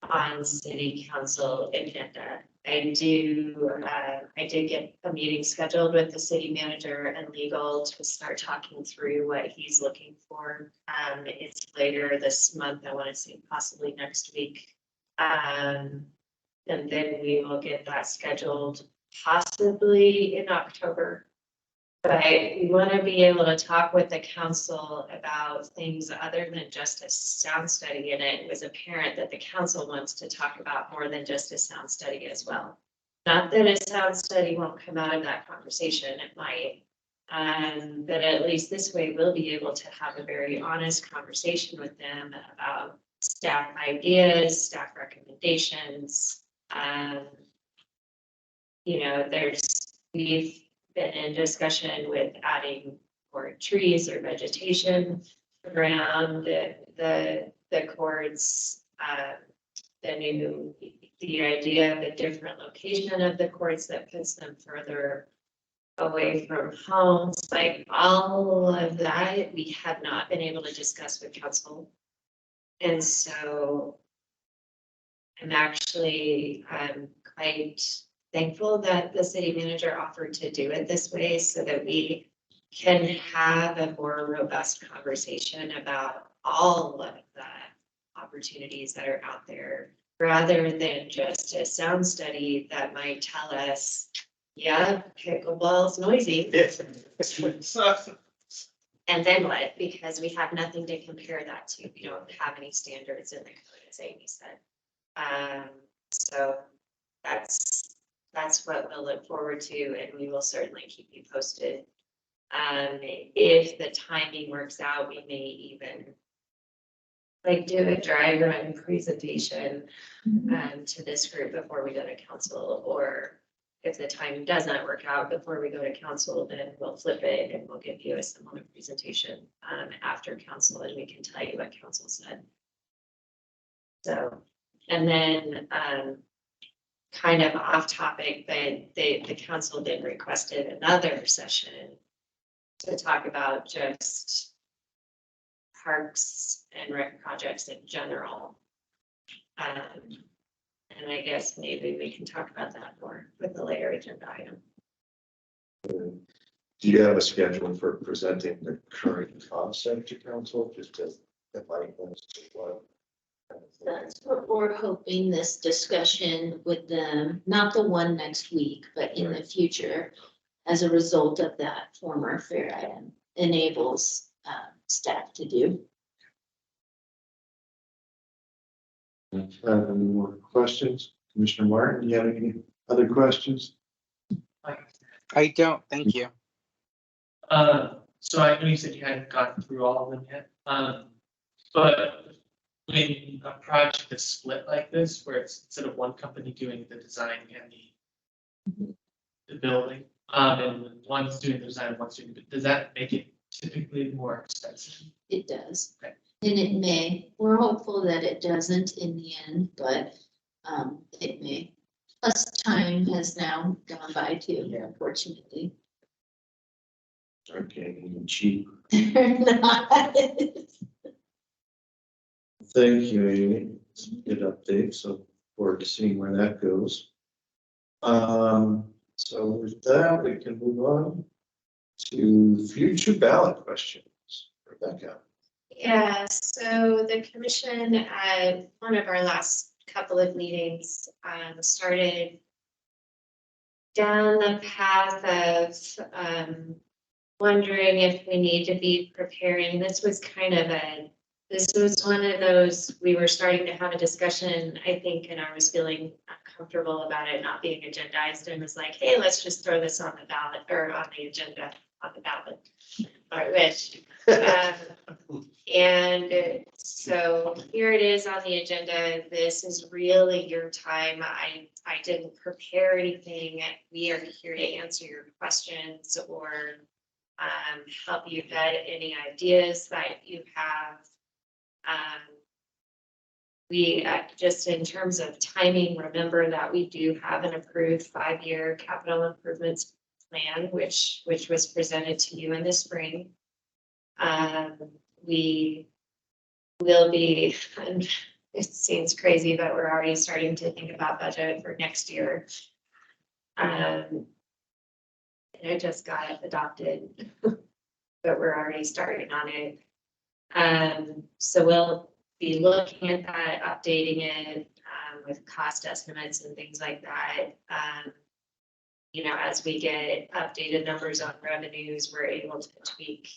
on city council agenda. I did get a meeting scheduled with the city manager and legal to start talking through what he's looking for. It's later this month, I want to say possibly next week. And then we will get that scheduled possibly in October. But we want to be able to talk with the council about things other than just a sound study. And it was apparent that the council wants to talk about more than just a sound study as well. Not that a sound study won't come out of that conversation, it might. But at least this way we'll be able to have a very honest conversation with them about staff ideas, staff recommendations, we've been in discussion with adding more trees or vegetation around the courts. The idea of a different location of the courts that puts them further away from homes, like all of that, we have not been able to discuss with council. And so I'm actually quite thankful that the city manager offered to do it this way so that we can have a more robust conversation about all of the opportunities that are out there, rather than just a sound study that might tell us, yeah, pickleball's noisy. And then what? Because we have nothing to compare that to. We don't have any standards in the code, as Amy said. So that's what we'll look forward to, and we will certainly keep you posted. If the timing works out, we may even like do a dry run presentation to this group before we go to council, or if the time does not work out before we go to council, then we'll flip it and we'll give you a similar presentation after council, and we can tell you what council said. So, and then kind of off topic, but the council then requested another session to talk about just parks and rec projects in general. And I guess maybe we can talk about that more with the later agenda item. Do you have a schedule for presenting the current concept to council, just to define those? That's what we're hoping, this discussion with them, not the one next week, but in the future, as a result of that former fair item, enables staff to do. Any more questions? Commissioner Martin, do you have any other questions? I don't, thank you. So I know you said you hadn't gotten through all of them yet, but when a project is split like this, where it's instead of one company doing the design and the building, and one's doing the design, one's doing does that make it typically more expensive? It does. Okay. And it may. We're hopeful that it doesn't in the end, but it may. Plus time has now gone by too, unfortunately. Okay, even cheap. They're not. Thank you, Amy. It's a good update, so forward to seeing where that goes. So with that, we can move on to future ballot questions. Rebecca. Yeah, so the commission at one of our last couple of meetings started down the path of wondering if we need to be preparing. This was one of those, we were starting to have a discussion, I think, and I was feeling uncomfortable about it not being agendized, and was like, hey, let's just throw this on the ballot, or on the agenda, on the ballot. I wish. And so here it is on the agenda. This is really your time. I didn't prepare anything. We are here to answer your questions or help you vet any ideas that you have. We just in terms of timing, remember that we do have an approved 5-year capital improvements plan, which was presented to you in the spring. We will be, and it seems crazy, but we're already starting to think about budget for next year. And it just got adopted, but we're already starting on it. So we'll be looking at that, updating it with cost estimates and things like that. You know, as we get updated numbers on revenues, we're able to tweak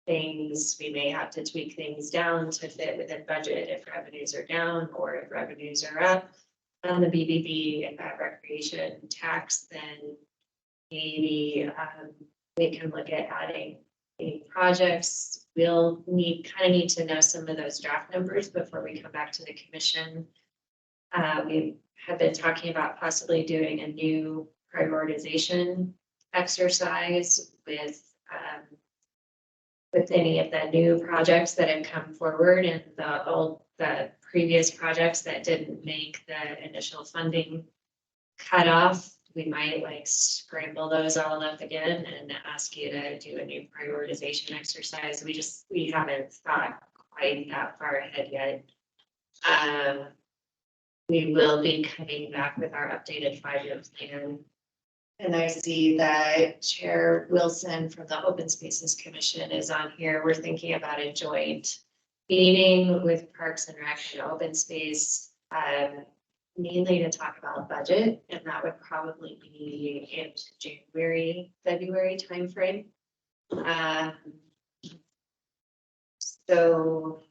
things. We may have to tweak things down to fit within budget if revenues are down or if revenues are up. On the BBB recreation tax, then maybe we can look at adding any projects. We'll kind of need to know some of those draft numbers before we come back to the commission. We have been talking about possibly doing a new prioritization exercise with any of the new projects that have come forward and the previous projects that didn't make the initial funding cutoff. We might like scramble those all up again and ask you to do a new prioritization exercise. We haven't thought quite that far ahead yet. We will be coming back with our updated 5-year plan. And I see that Chair Wilson from the Open Spaces Commission is on here. We're thinking about a joint meeting with Parks and Rec and Open Space, mainly to talk about budget, and that would probably be in January, February timeframe. So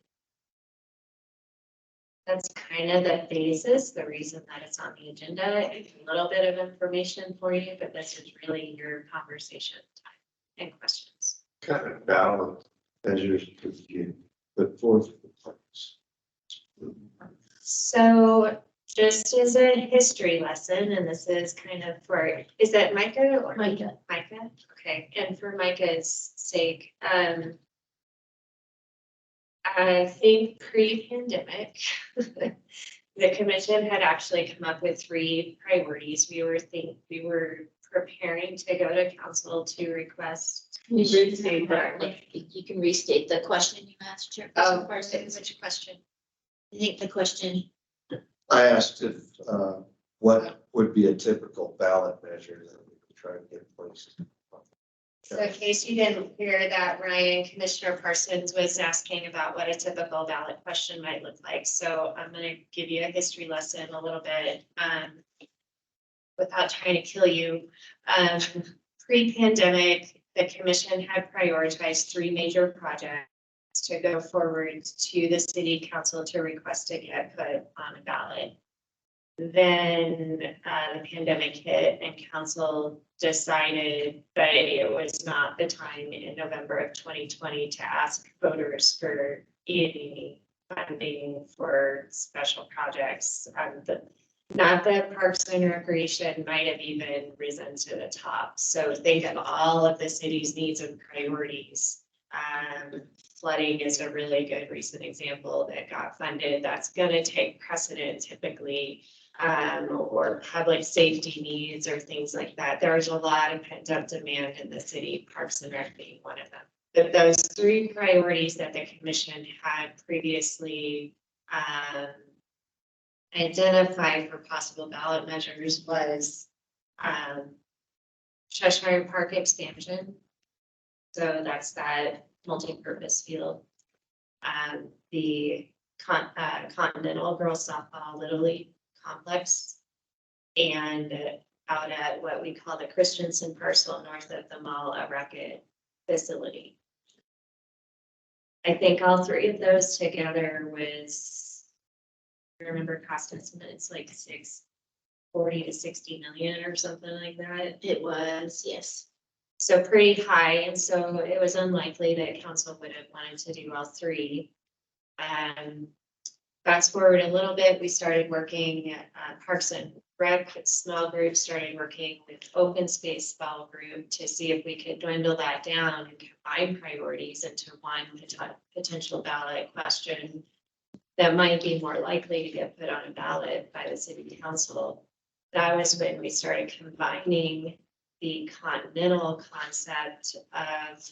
that's kind of the basis, the reason that it's on the agenda. It's a little bit of information for you, but this is really your conversation time and questions. Kind of ballot measures could you put forth for the parks? So just as a history lesson, and this is kind of for, is that Micah or? Micah. Micah, okay, and for Micah's sake, I think pre-pandemic, the commission had actually come up with 3 priorities. We were preparing to go to council to request. You can restate the question you asked, Chair. Oh, which question? I think the question, I asked if, what would be a typical ballot measure that we could try to get placed? So in case you didn't hear that, Ryan, Commissioner Parsons was asking about what a typical ballot question might look like. So I'm going to give you a history lesson a little bit without trying to kill you. Pre-pandemic, the commission had prioritized 3 major projects to go forward to the city council to request to get put on a ballot. Then the pandemic hit and council decided that it was not the time in November of 2020 to ask voters for any funding for special projects. Not that Parks and Recreation might have even risen to the top. So think of all of the city's needs and priorities. Flooding is a really good recent example that got funded. That's going to take precedent typically. Or public safety needs or things like that. There's a lot of pent up demand in the city, Parks and Rec being one of them. But those 3 priorities that the commission had previously identified for possible ballot measures was Cheshire Park expansion. So that's that multi-purpose field. The Continental Girls Softball Little League complex, and out at what we call the Christensen parcel north of the mall, a racket facility. I think all 3 of those together was, I remember cost estimates like 40 to 60 million or something like that. it was, yes. So pretty high, and so it was unlikely that council would have wanted to do all 3. Fast forward a little bit, we started working at Parks and Rec, small group, started working with Open Space Small Group to see if we could dwindle that down and combine priorities into one potential ballot question that might be more likely to get put on a ballot by the city council. That was when we started combining the continental concept of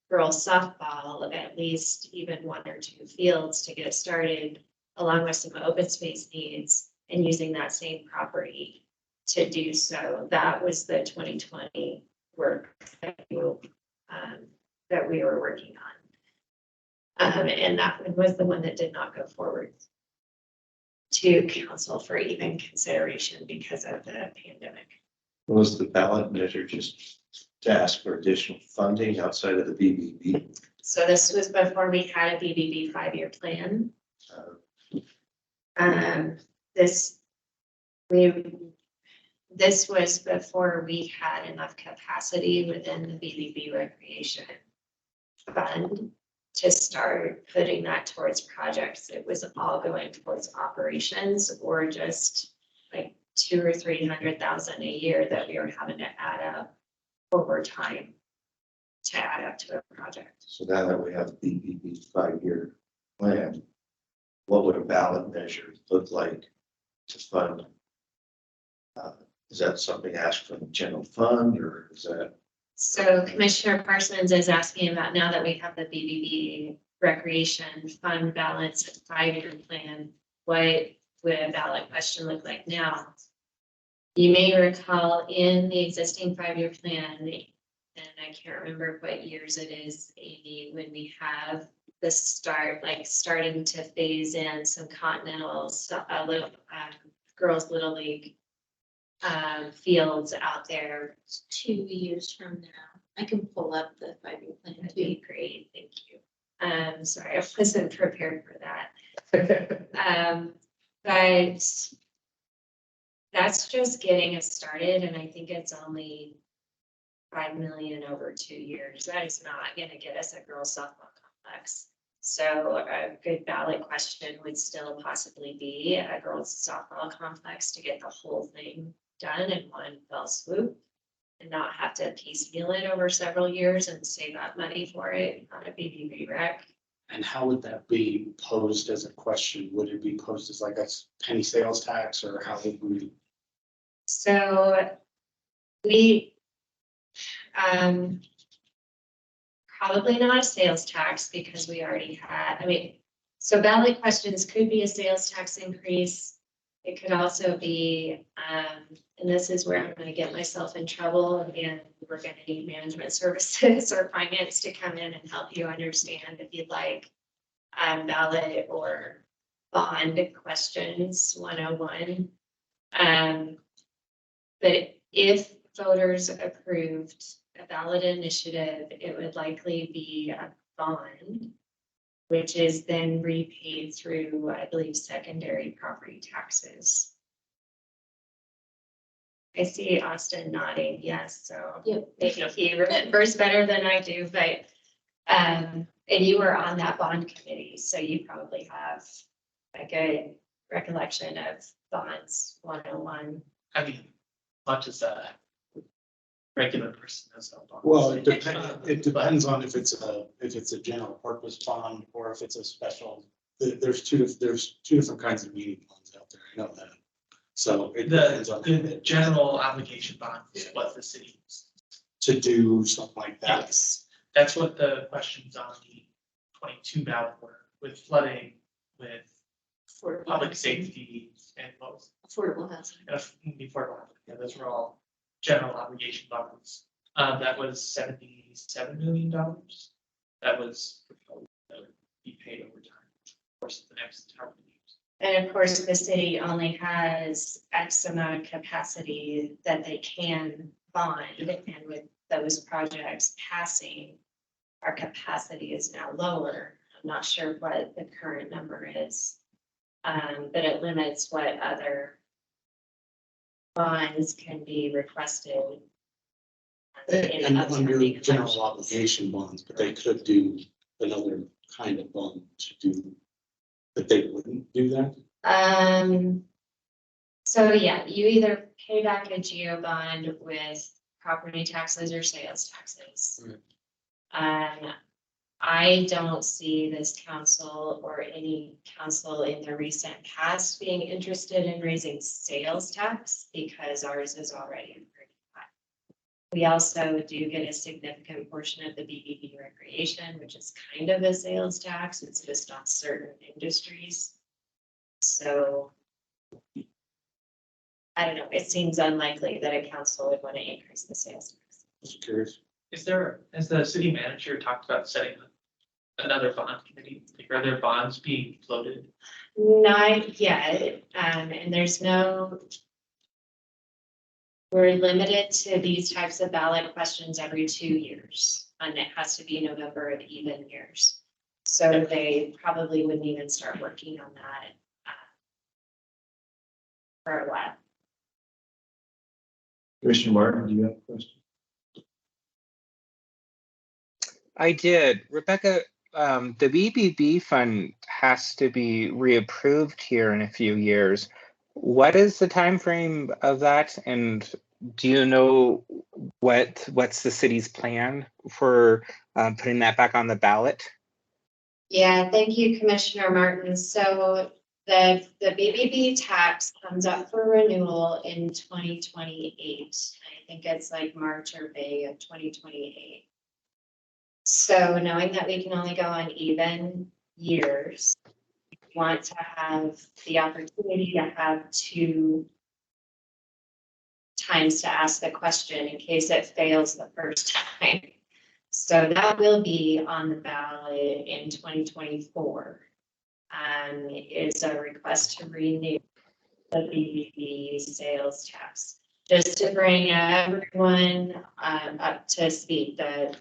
girls softball, at least even 1 or 2 fields to get started, along with some open space needs and using that same property to do so. That was the 2020 work that we were working on. And that one was the one that did not go forward to council for even consideration because of the pandemic. Was the ballot measure just to ask for additional funding outside of the BBB? So this was before we had a BBB 5-year plan. This was before we had enough capacity within the BBB recreation fund to start putting that towards projects. It was all going towards operations or just like 200,000 or 300,000 a year that we were having to add up over time to add up to a project. So now that we have the BBB 5-year plan, what would a ballot measure look like to fund? Is that something asked from the general fund, or is that? So Commissioner Parsons is asking about, now that we have the BBB recreation fund balance and 5-year plan, what would a ballot question look like now? You may recall in the existing 5-year plan, and I can't remember what years it is, Amy, when we have the starting to phase in some continental, girls' little league fields out there. 2 years from now. I can pull up the 5-year plan That'd too. be great, thank you. Sorry, I wasn't prepared for that. But that's just getting us started, and I think it's only 5 million over 2 years. That is not gonna get us a girls softball complex. So a good ballot question would still possibly be a girls softball complex to get the whole thing done in one fell swoop and not have to piecemeal it over several years and save up money for it on a BBB rec. And how would that be posed as a question? Would it be posed as like a penny sales tax, or how would we? So we, probably not a sales tax because we already had, I mean, so ballot questions could be a sales tax increase. It could also be, and this is where I'm gonna get myself in trouble, and we're gonna need management services or finance to come in and help you understand if you'd like ballot or bond questions 101. But if voters approved a ballot initiative, it would likely be a bond, which is then repaid through, I believe, secondary property taxes. I see Austin nodding, yes, so Yep. maybe he remembers better than I do, but, and you were on that bond committee, so you probably have a good recollection of bonds 101. I mean, much as a regular person as a bond. Well, it depends on if it's a general purpose bond or if it's a special. There's two different kinds of muni bonds out there. I know that. So it depends on The general obligation bond is what the city uses. to do something like that. Yes, that's what the questions on the 22 ballot were, with flooding, with Affordable public housing. safety, and what was Affordable housing. before, yeah, those were all general obligation bonds. That was $77 million. That was proposed that would be paid over time, of course, the next however many years. And of course, the city only has X amount of capacity that they can bond, and with those projects passing, our capacity is now lower. I'm not sure what the current number is. But it limits what other bonds can be requested. in And under upcoming general elections. obligation bonds, but they could do another kind of bond to do, but they wouldn't do that. So yeah, you either pay back a geo bond with property taxes or sales taxes. I don't see this council or any council in the recent past being interested in raising sales tax because ours is already pretty high. We also do get a significant portion of the BBB recreation, which is kind of a sales tax. It's just on certain industries. So I don't know, it seems unlikely that a council would want to increase the sales tax. Just curious. Has the city manager talked about setting up another bond committee? Like, are there bonds being floated? Not yet, and there's no. We're limited to these types of ballot questions every 2 years, and it has to be November of even years. So they probably wouldn't even start working on that for a while. Commissioner Martin, do you have a question? I did. Rebecca, the BBB fund has to be reapproved here in a few years. What is the time frame of that? And do you know what's the city's plan for putting that back on the ballot? Yeah, thank you, Commissioner Martin. So the BBB tax comes up for renewal in 2028. I think it's like March or May of 2028. So knowing that we can only go on even years, we want to have the opportunity to have 2 times to ask the question in case it fails the first time. So that will be on the ballot in 2024. Is a request to renew the BBB sales tax. Just to bring everyone up to speed, and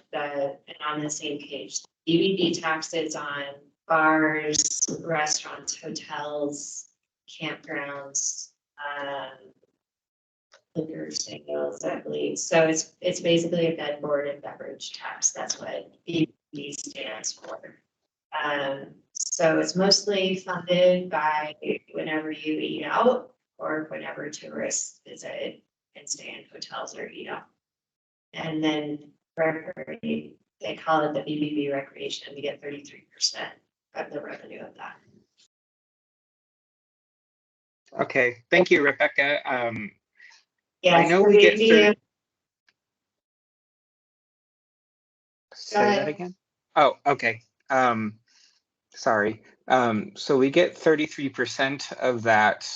on the same page. BBB taxes on bars, restaurants, hotels, campgrounds, liquor sales, I believe. So it's basically a bed, board, and beverage tax. That's what BBB stands for. So it's mostly funded by whenever you eat out or whenever tourists visit and stay in hotels or eat out. And then they call it the BBB recreation. We get 33% of the revenue of that. Okay, thank you, Rebecca. Yeah, I know we get say that ahead. again. Oh, okay. Sorry. So we get 33% of that.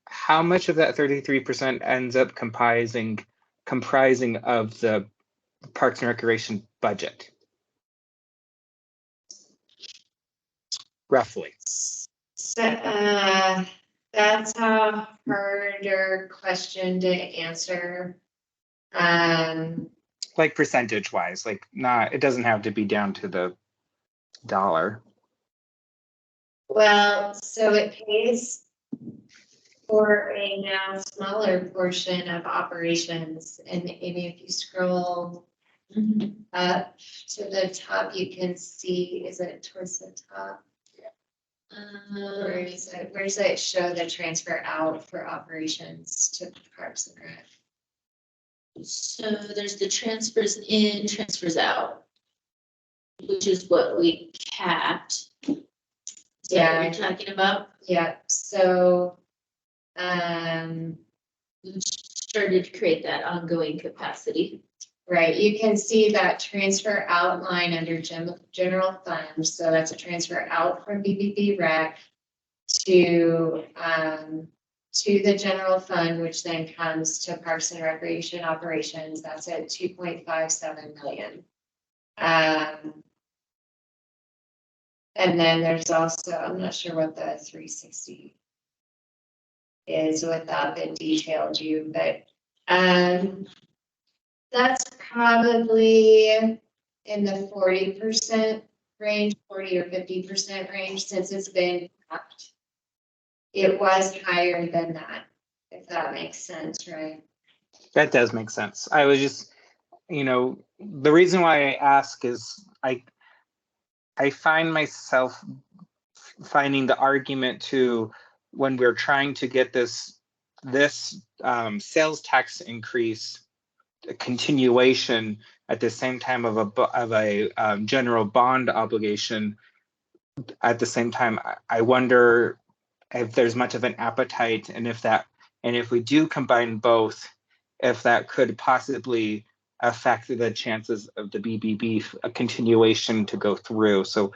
How much of that 33% ends up comprising of the Parks and Recreation budget? Roughly. So, that's a harder question to answer. Like percentage wise, like it doesn't have to be down to the dollar. Well, so it pays for a now smaller portion of operations. And maybe if you scroll up to the top, you can see, is it towards the top? Where is it? Where does it show the transfer out for operations to Parks and Rec? So there's the transfers in, transfers out, which is what we capped. Is that what you're talking about? Yeah, so, We started to create that ongoing capacity. right, you can see that transfer out line under general fund. So that's a transfer out from BBB rec to the general fund, which then comes to Parks and Recreation operations. That's at 2.57 million. And then there's also, I'm not sure what the 360 is without the detailed view, but that's probably in the 40% range, 40 or 50% range since it's been capped. It was higher than that, if that makes sense, right? That does make sense. I was just, the reason why I ask is I find myself finding the argument to when we're trying to get this sales tax increase a continuation at the same time of a general bond obligation. At the same time, I wonder if there's much of an appetite, and if we do combine both, if that could possibly affect the chances of the BBB a continuation to go through. So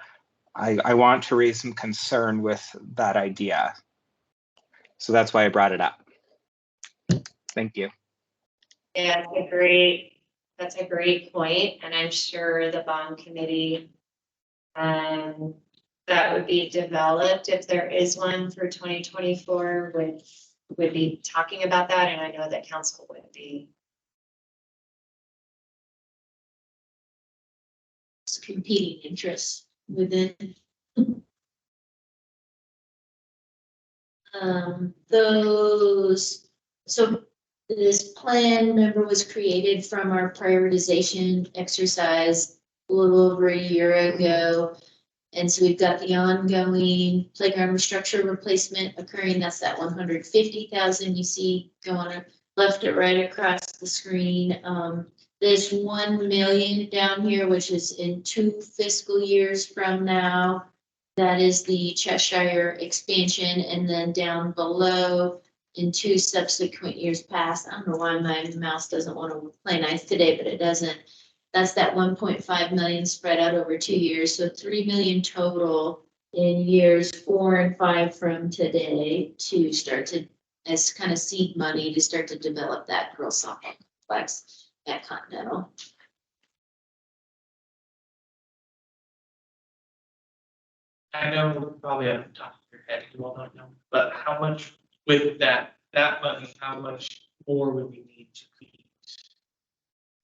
I want to raise some concern with that idea. So that's why I brought it up. Thank you. Yeah, that's a great point, and I'm sure the bond committee that would be developed, if there is one for 2024, would be talking about that, and I know that council would be. Competing interests within. So this plan, remember, was created from our prioritization exercise a little over a year ago. And so we've got the ongoing playground structure replacement occurring. That's that 150,000 you see going left to right across the screen. There's 1 million down here, which is in 2 fiscal years from now. That is the Cheshire expansion, and then down below in 2 subsequent years past. I don't know why my mouse doesn't want to play nice today, but it doesn't. That's that 1.5 million spread out over 2 years, so 3 million total in years 4 and 5 from today to start to, as kind of seed money to start to develop that girls softball complex at Continental. I know probably off the top of your head, you all don't know, but how much with that money, how much more would we need to create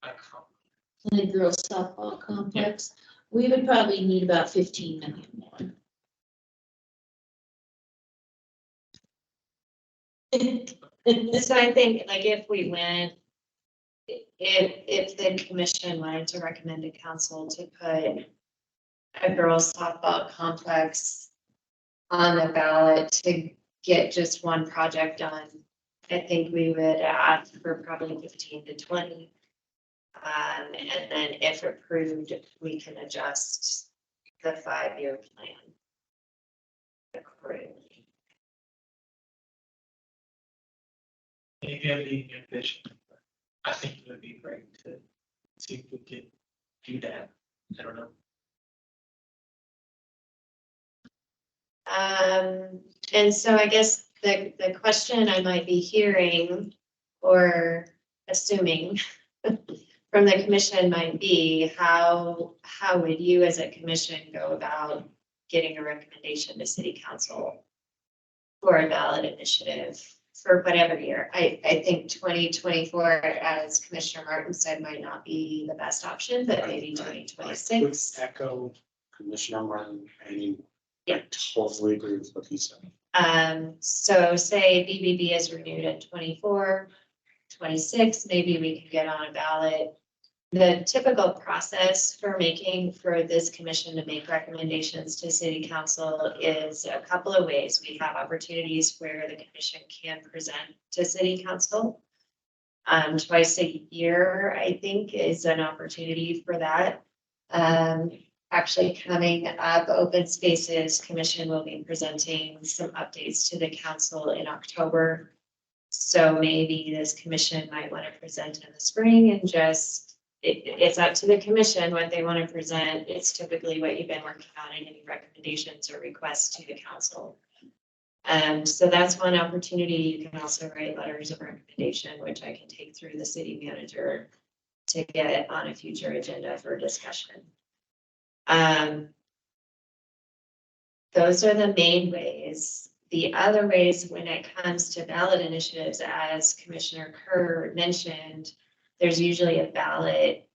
a company? The girls softball complex, we would probably need about 15 million more. So I think like if we went, if the commission wanted to recommend to council to put a girls softball complex on the ballot to get just one project done, I think we would ask for probably 15 to 20. And then if approved, we can adjust the 5-year plan accordingly. Maybe I'm being ambitious. I think it would be great to see if we could do that. I don't know. And so I guess the question I might be hearing or assuming from the commission might be, how would you as a commission go about getting a recommendation to city council for a ballot initiative for whatever year? I think 2024, as Commissioner Martin said, might not be the best option, but maybe 2026. Echo Commissioner Martin, I Yeah. totally agree with what he said. So say BBB is renewed in 24, 26, maybe we could get on a ballot. The typical process for this commission to make recommendations to city council is a couple of ways. We have opportunities where the commission can present to city council. Twice a year, I think, is an opportunity for that. Actually coming up, Open Spaces Commission will be presenting some updates to the council in October. So maybe this commission might want to present in the spring and just, it's up to the commission what they want to present. It's typically what you've been working on in any recommendations or requests to the council. So that's one opportunity. You can also write letters of recommendation, which I can take through the city manager to get it on a future agenda for discussion. Those are the main ways. The other ways when it comes to ballot initiatives, as Commissioner Kerr mentioned, there's usually a ballot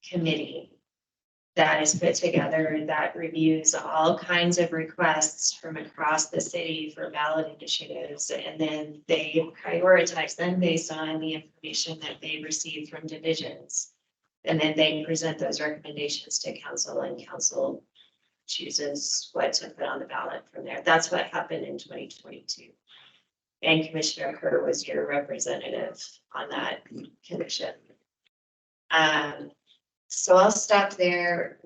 committee that is put together that reviews all kinds of requests from across the city for ballot initiatives. And then they prioritize them based on the information that they receive from divisions. And then they present those recommendations to council, and council chooses what to put on the ballot from there. That's what happened in 2022. And Commissioner Kerr was your representative on that commission. So I'll stop there.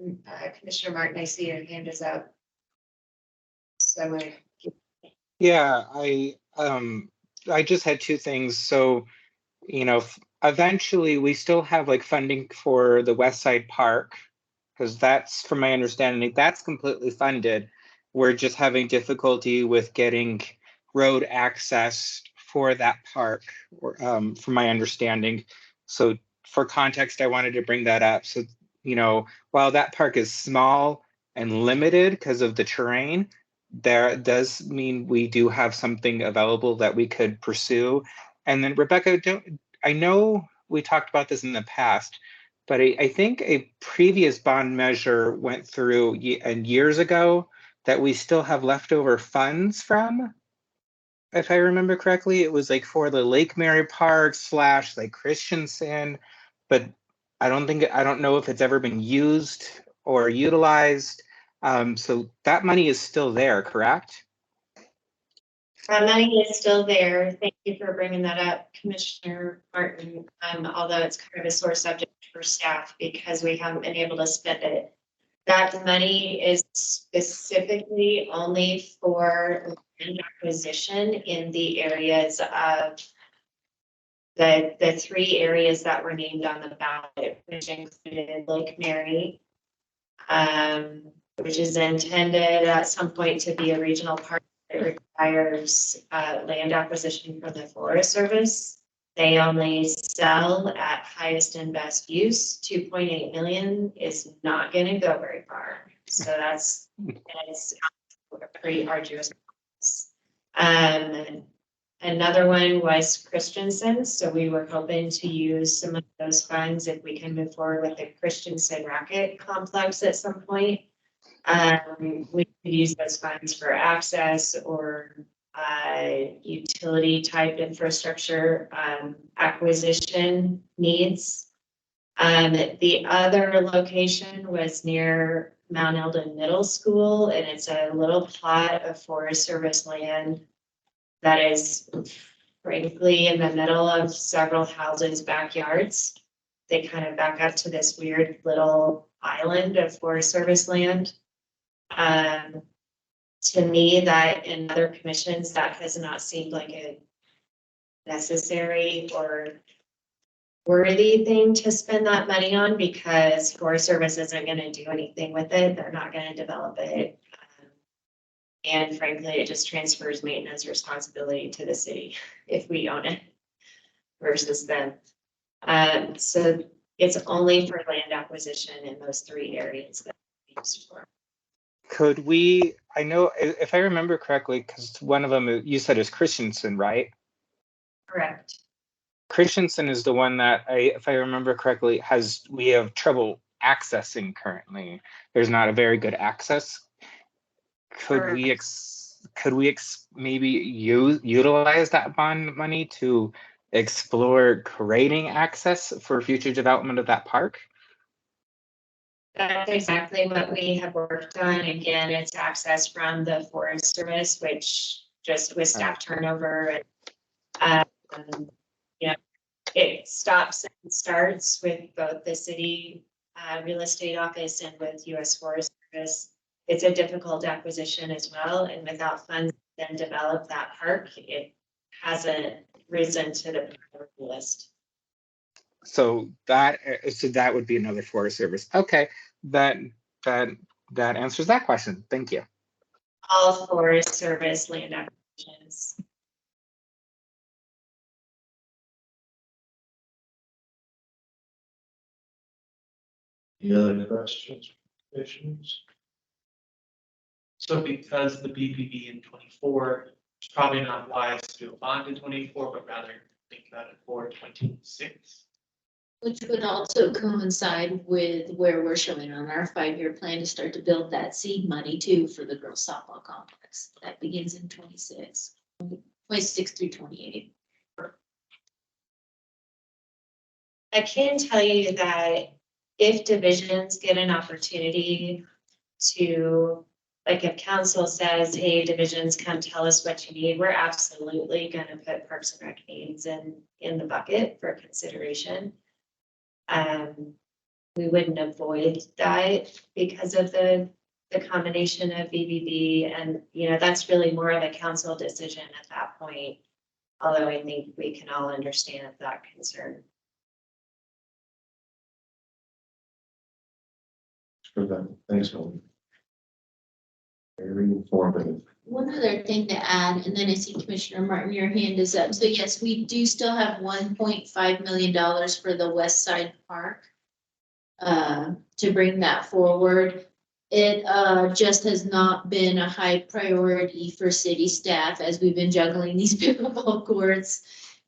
Commissioner Martin, I see your hand is up. So I'm gonna Yeah, I just had 2 things. So, eventually we still have like funding for the West Side Park, because that's, from my understanding, that's completely funded. We're just having difficulty with getting road access for that park, from my understanding. So for context, I wanted to bring that up. So, while that park is small and limited because of the terrain, there does mean we do have something available that we could pursue. And then Rebecca, I know we talked about this in the past, but I think a previous bond measure went through years ago that we still have leftover funds from. If I remember correctly, it was like for the Lake Mary Park / like Christensen, but I don't know if it's ever been used or utilized. So that money is still there, correct? That money is still there. Thank you for bringing that up, Commissioner Martin. Although it's kind of a sore subject for staff because we haven't been able to spend it. That money is specifically only for land acquisition in the areas of the three areas that were named on the ballot, which included Lake Mary, which is intended at some point to be a regional park. It requires land acquisition for the Forest Service. They only sell at highest and best use. 2.8 million is not going to go very far. So that's it's a pretty arduous process. Another one was Christensen. So we were hoping to use some of those funds if we can move forward with the Christensen Racket Complex at some point. We could use those funds for access or utility type infrastructure acquisition needs. The other location was near Mount Eldon Middle School, and it's a little plot of Forest Service land that is frankly in the middle of several houses' backyards. They kind of back up to this weird little island of Forest Service land. To me, that in other commissions, that has not seemed like a necessary or worthy thing to spend that money on because Forest Service isn't going to do anything with it. They're not going to develop it. And frankly, it just transfers maintenance responsibility to the city if we own it versus them. So it's only for land acquisition in those three areas that we used for. Could we, I know, if I remember correctly, because one of them you said is Christensen, right? Correct. Christensen is the one that if I remember correctly, we have trouble accessing currently. There's not a very good access. Could we maybe utilize that bond money to explore creating access for future development of that park? That's exactly what we have worked on. Again, it's access from the Forest Service, which just with staff turnover and it stops and starts with both the city real estate office and with U.S. Forest Service. It's a difficult acquisition as well, and without funds to then develop that park, it hasn't risen to the priority list. So that would be another Forest Service. Okay, that answers that question. Thank you. All Forest Service land acquisitions. Any other questions, questions? So because the BBB in 24, it's probably not wise to do a bond in 24, but rather think about it for 26. Which would also coincide with where we're showing on our 5-year plan to start to build that seed money too for the girls softball complex. That begins in 26 through 28. I can tell you that if divisions get an opportunity to, like if council says, hey, divisions, come tell us what you need, we're absolutely going to put Parks and Rec needs in the bucket for consideration. We wouldn't avoid that because of the combination of BBB and, that's really more of a council decision at that point. Although I think we can all understand that concern. Thanks, Holly. Very informative. One other thing to add, and then I see Commissioner Martin, your hand is up. So yes, we do still have $1.5 million for the West Side Park to bring that forward. It just has not been a high priority for city staff as we've been juggling these pickleball courts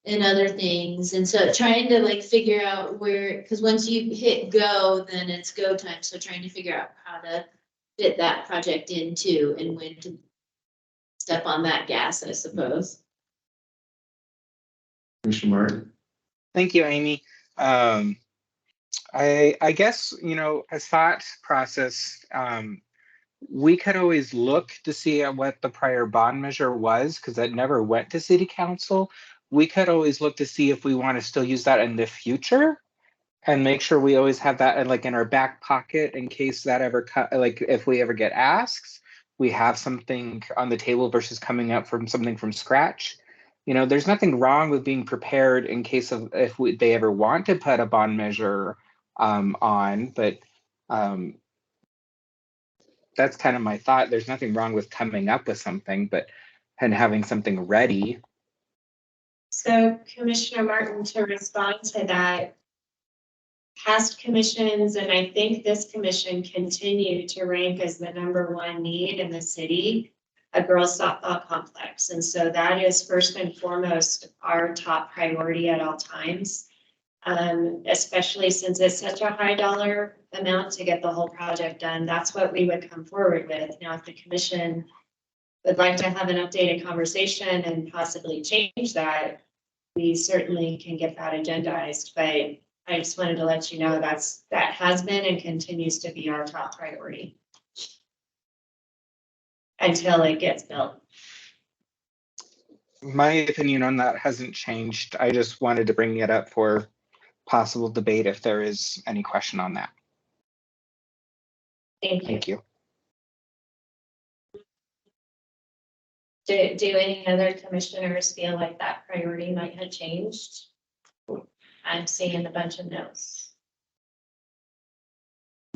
and other things. And so trying to figure out where, because once you hit go, then it's go time. So trying to figure out how to fit that project into and when to step on that gas, I suppose. Commissioner Martin? Thank you, Amy. I guess, a thought process we could always look to see at what the prior bond measure was, because that never went to city council. We could always look to see if we want to still use that in the future and make sure we always have that like in our back pocket in case that ever like if we ever get asked, we have something on the table versus coming up from something from scratch. You know, there's nothing wrong with being prepared in case of if they ever want to put a bond measure on, but that's kind of my thought. There's nothing wrong with coming up with something, but and having something ready. So Commissioner Martin, to respond to that, past commissions, and I think this commission continue to rank as the #1 need in the city, a girls softball complex. And so that is first and foremost our top priority at all times. Especially since it's such a high dollar amount to get the whole project done. That's what we would come forward with. Now, if the commission would like to have an updated conversation and possibly change that, we certainly can get that agendized, but I just wanted to let you know that has been and continues to be our top priority until it gets built. My opinion on that hasn't changed. I just wanted to bring it up for possible debate if there is any question on that. Thank you. Thank you. Do any other commissioners feel like that priority might have changed? I'm seeing a bunch of no's.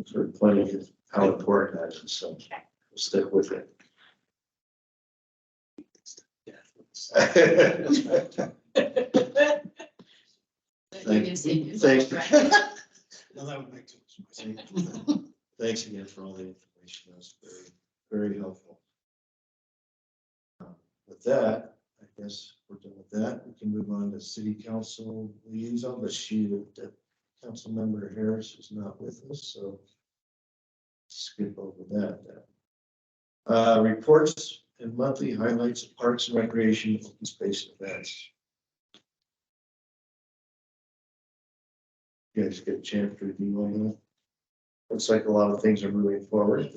Sort of plenty of how important that is, so Okay. we'll stick with it. Thanks. No, that would make too much sense. Thanks again for all the information. That's very, very helpful. With that, I guess we're done with that. We can move on to city council liaison, but the council member Harris is not with us, so skip over that then. Reports and monthly highlights of parks and recreation, open space events. You guys get a chance to review on that. Looks like a lot of things are moving forward.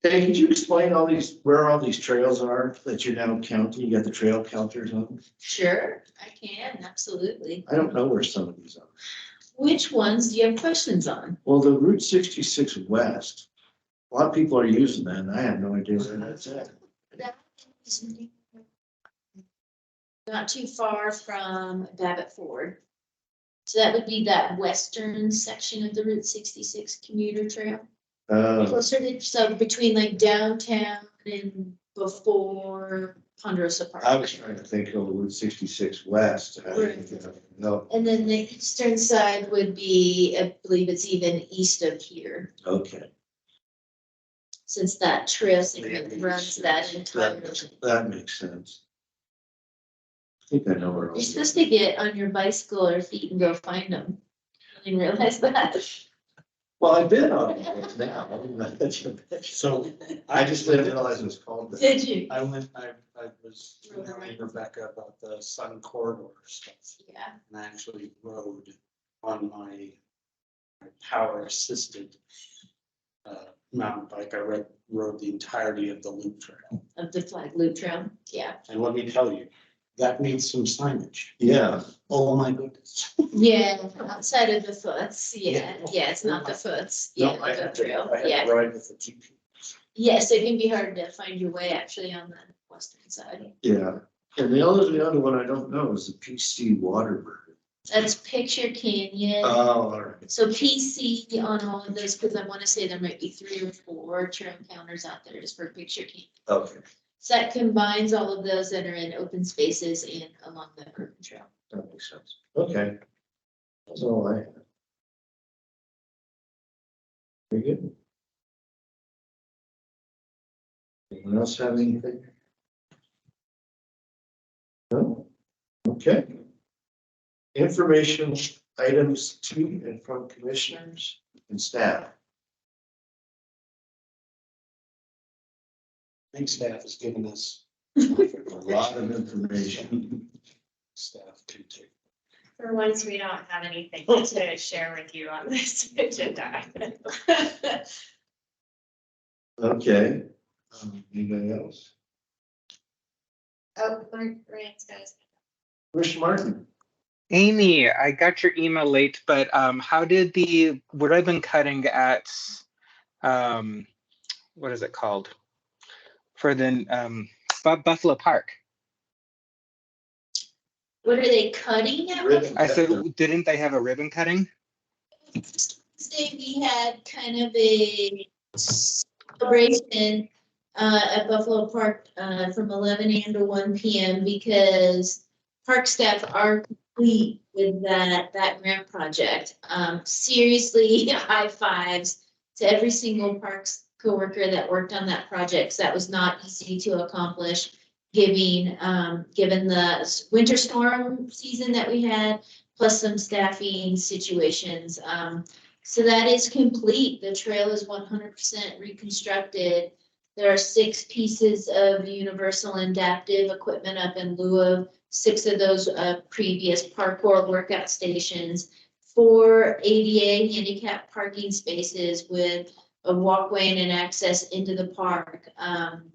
Hey, could you explain where all these trails are that you're now counting? You got the trail counters on? Sure, I can, absolutely. I don't know where some of these are. Which ones do you have questions on? Well, the Route 66 West, a lot of people are using that, and I have no idea where that's at. That is not too far from Babbitt Ford. So that would be that western section of the Route 66 commuter trail. Closer to, so between like downtown and before Ponderosa Park. I was trying to think of Route 66 West. No, And then the eastern side would be, I believe it's even east of here, okay. since that trail segment runs that entire. That makes sense. I think I know where. You're supposed to get on your bicycle or feet and go find them. I didn't realize that. Well, I've been on it now. So I just didn't realize it was called that. Did you? I was telling Rebecca about the Sun Corridor stuff, Yeah. and I actually rode on my power assisted mountain bike. I rode the entirety of the loop trail. Of the flag loop trail, yeah. And let me tell you, that needs some signage. Yeah. Oh, my goodness. Yeah, outside of the foots, yeah, it's not the foots, yeah, No, I the had to, trail, I had yeah. to ride with the GPS. Yes, it can be hard to find your way actually on the western side. Yeah, and the other one I don't know is the PC Waterbird. That's Picture Canyon. Oh, all right. So PC on all of those, because I want to say there might be 3 or 4 trail counters out there just for Picture Canyon. Okay, So that combines all of those that are in open spaces and along the urban trail. that makes sense. Okay. That's all I have. Very good. Anyone else have anything? No? Okay. Information items to and from commissioners and staff. I think staff has given us A lot of information. staff can take. For once, we don't have anything to share with you on this agenda. Okay. Anybody else? Oh, Rand's guys. Commissioner Martin? Amy, I got your email late, but how did the ribbon cutting at what is it called? For the Buffalo Park. What are they cutting at? Ribbon I said, cutting. didn't they have a ribbon cutting? Wednesday, we had kind of a celebration at Buffalo Park from 11 a.m. to 1 p.m. because park staff are complete with that grant project. Seriously, high fives to every single parks coworker that worked on that project. 'Cause that was not easy to accomplish, given the winter storm season that we had, plus some staffing situations. So that is complete. The trail is 100% reconstructed. There are 6 pieces of universal adaptive equipment up in lieu of 6 of those previous parkour workout stations, 4 ADA handicap parking spaces with a walkway and an access into the park.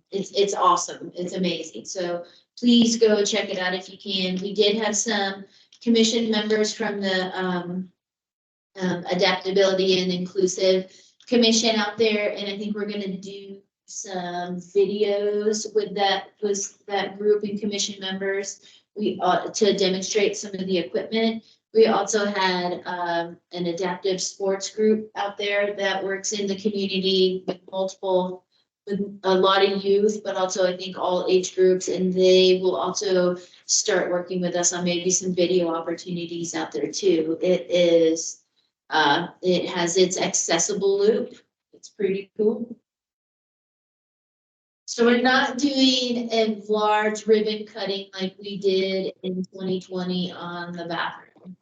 It's awesome. It's amazing. So please go check it out if you can. We did have some commission members from the Adaptability and Inclusive Commission out there, and I think we're gonna do some videos with that group and commission members. We to demonstrate some of the equipment. We also had an adaptive sports group out there that works in the community with a lot of youth, but also I think all age groups, and they will also start working with us on maybe some video opportunities out there too. It has its accessible loop. It's pretty cool. So we're not doing a large ribbon cutting like we did in 2020 on the bathroom.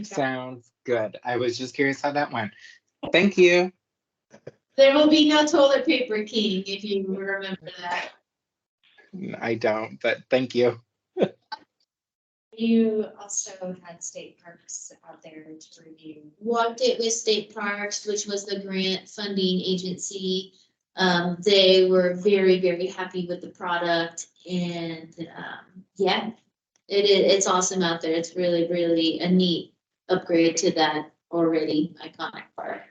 Sounds good. I was just curious how that went. Thank you. There will be no toilet paper king, if you remember that. I don't, but thank you. You also had state parks out there to review. Walked it with State Parks, which was the grant funding agency. They were very, very happy with the product, and yeah, it's awesome out there. It's really, really a neat upgrade to that already iconic park.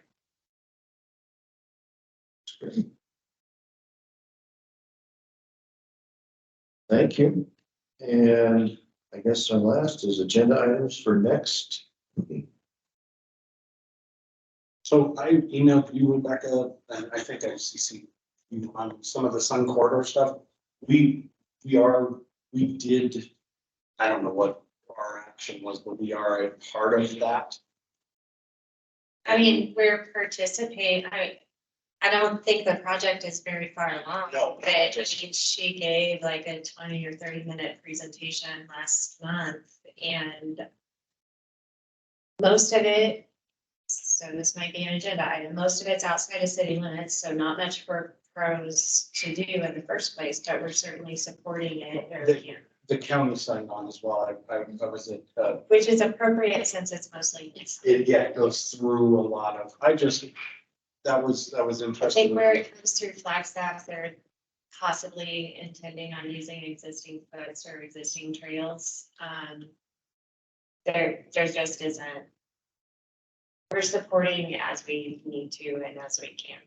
Thank you. And I guess our last is agenda items for next. So I emailed you, Rebecca, and I think I CC'd you on some of the Sun Corridor stuff. We did, I don't know what our action was, but we are a part of that. I mean, we're participating. I don't think the project is very far along. No. But I mean, she gave like a 20 or 30-minute presentation last month, and most of it, so this might be an agenda item, most of it's outside of city limits, so not much for pros to do in the first place, but we're certainly supporting it. The county signed on as well. I was at, Which is appropriate since it's mostly. it goes through a lot of, that was I interesting. think where it comes through Flagstaff, they're possibly intending on using existing foot's or existing trails. There just isn't. We're supporting as we need to and as we can.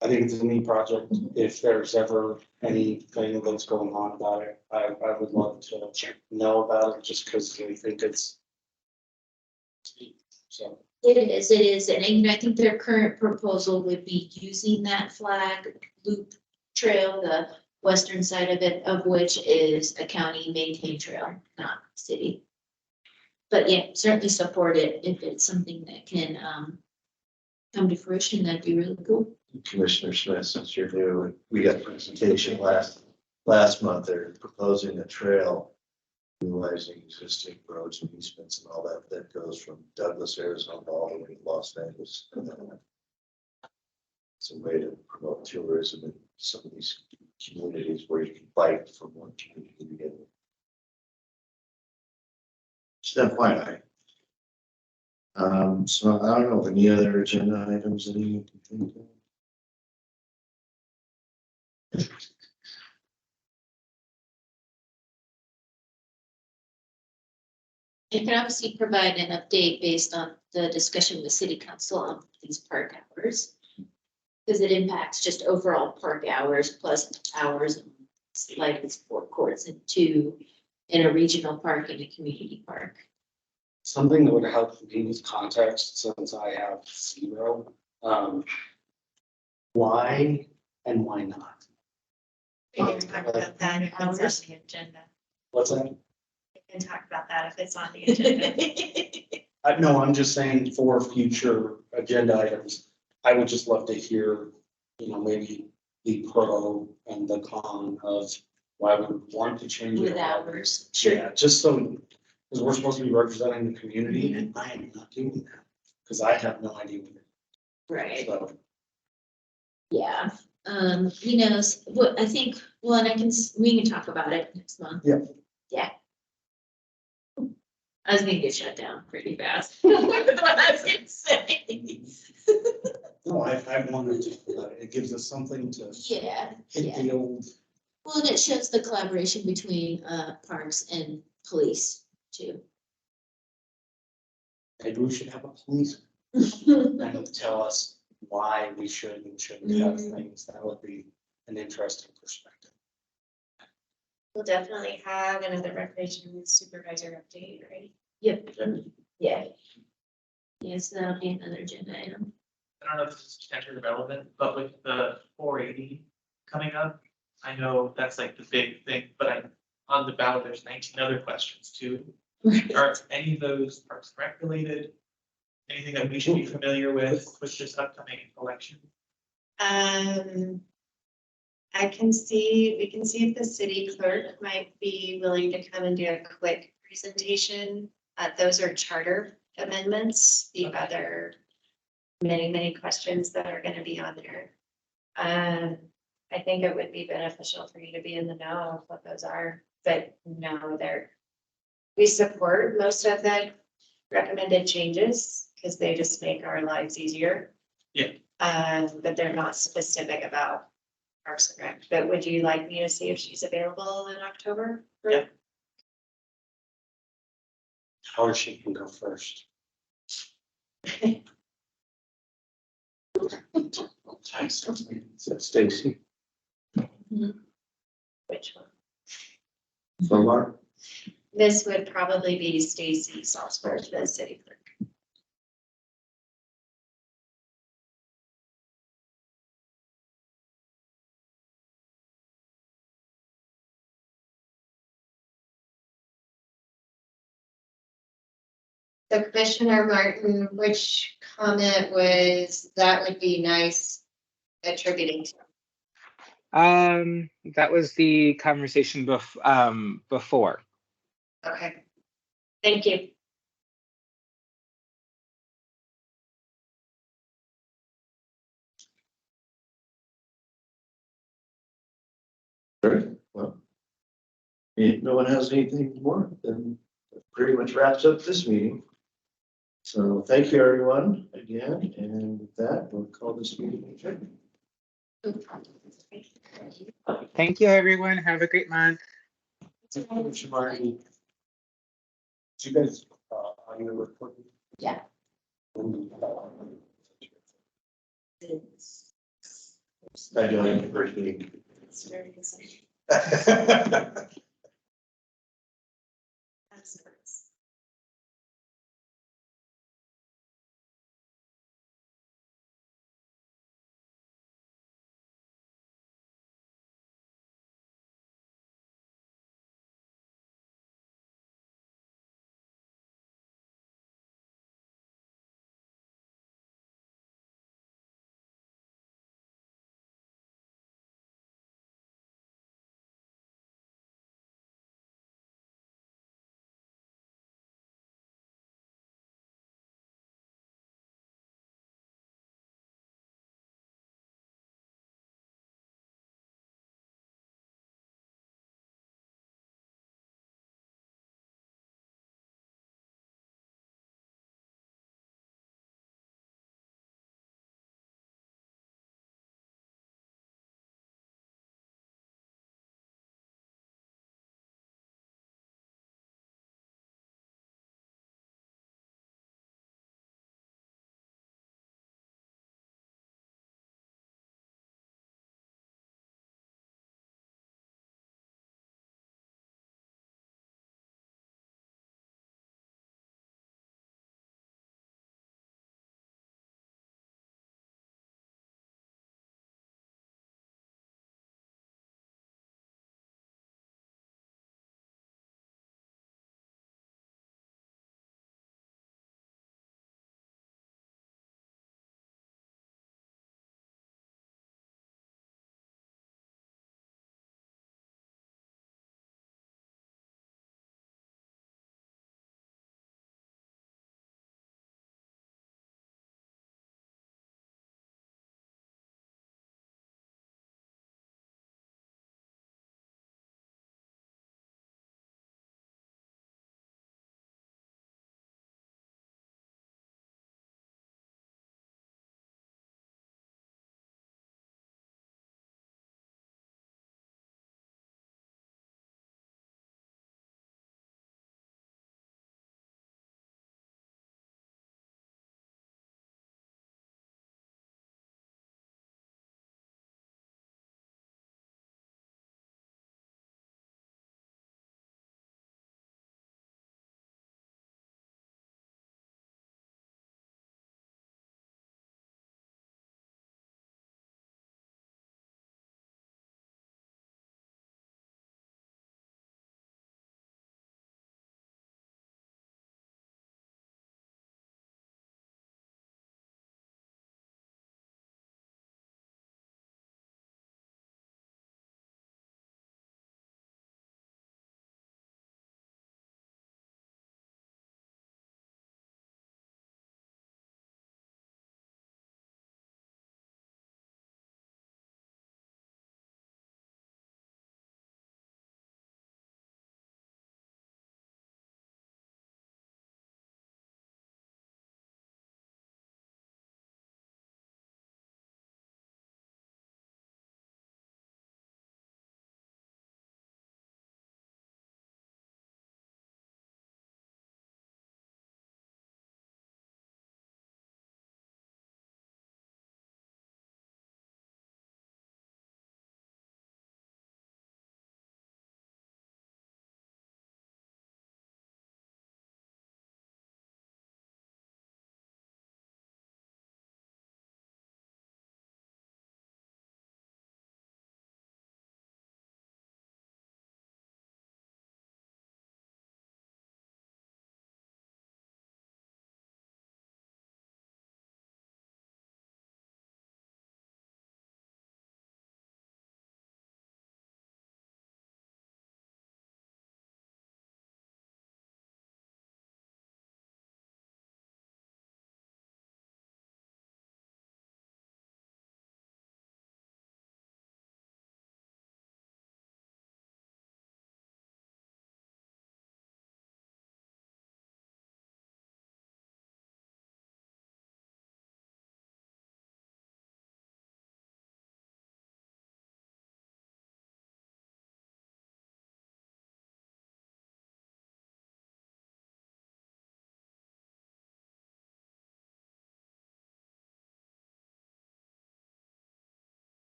I think it's a neat project. If there's ever anything that's going on about it, I would love to know about it just because I think it's. So. It is, and I think their current proposal would be using that flag loop trail, the western side of it, of which is a county maintained trail, not city. But yeah, certainly support it if it's something that can come to fruition. That'd be really cool. Commissioner Smith, since you're new, we got a presentation last month. They're proposing a trail utilizing existing roads and easements and all that goes from Douglas, Arizona, all the way to Las Vegas. It's a way to promote tourism in some of these communities where you can bike from one community to the other. Just FYI. So I don't know, any other agenda items that you can think of? You can obviously provide an update based on the discussion with city council on these park hours. Because it impacts just overall park hours plus hours, like it's 4 courts and 2 in a regional park and a community park. Something that would help me with context, since I have 0, why and why not? We can talk about that if it's on the agenda. What's that? We can talk about that if it's on the agenda. No, I'm just saying for future agenda items, I would just love to hear, maybe the pro and the con of why we would want to change it. With hours, sure. Yeah, just so, because we're supposed to be representing the community and I am not doing that, because I have no idea. Right. So, Yeah, what I think, well, and we can talk about it next month. Yeah. Yeah. I was gonna get shut down pretty fast. What I was gonna say. no, I wanted to, it gives us something to Yeah, hit yeah. the old. Well, and it shows the collaboration between parks and police too. Maybe we should have a police that would tell us why we should and shouldn't have things. That would be an interesting perspective. We'll definitely have another recreation supervisor update, right? Yep, yeah. Yes, that'll be another agenda item. I don't know if this is potentially relevant, but with the 480 coming up, I know that's like the big thing, but on the ballot, there's 19 other questions too. Are any of those Parks and Rec related? Anything that we should be familiar with this upcoming election? we can see if the city clerk might be willing to come and do a quick presentation. Those are charter amendments, the other many questions that are gonna be on there. I think it would be beneficial for you to be in the know of what those are, but no, we support most of the recommended changes because they just make our lives easier. Yeah. But they're not specific about Parks and Rec. But would you like me to see if she's available in October? Yeah. Or she can go first. Stacy, Which one? from Mark. This would probably be Stacy Salzberg, the city clerk. So Commissioner Martin, which comment was, that would be nice attributing to? That was the conversation before. Okay, thank you. Very well. If no one has anything more, then that pretty much wraps up this meeting. So thank you, everyone, again, and with that, we'll call this meeting adjourned. Thank you, everyone. Have a great month. Commissioner Martin, do you guys, on your recording? Yeah. I don't have the first meeting. It's very exciting.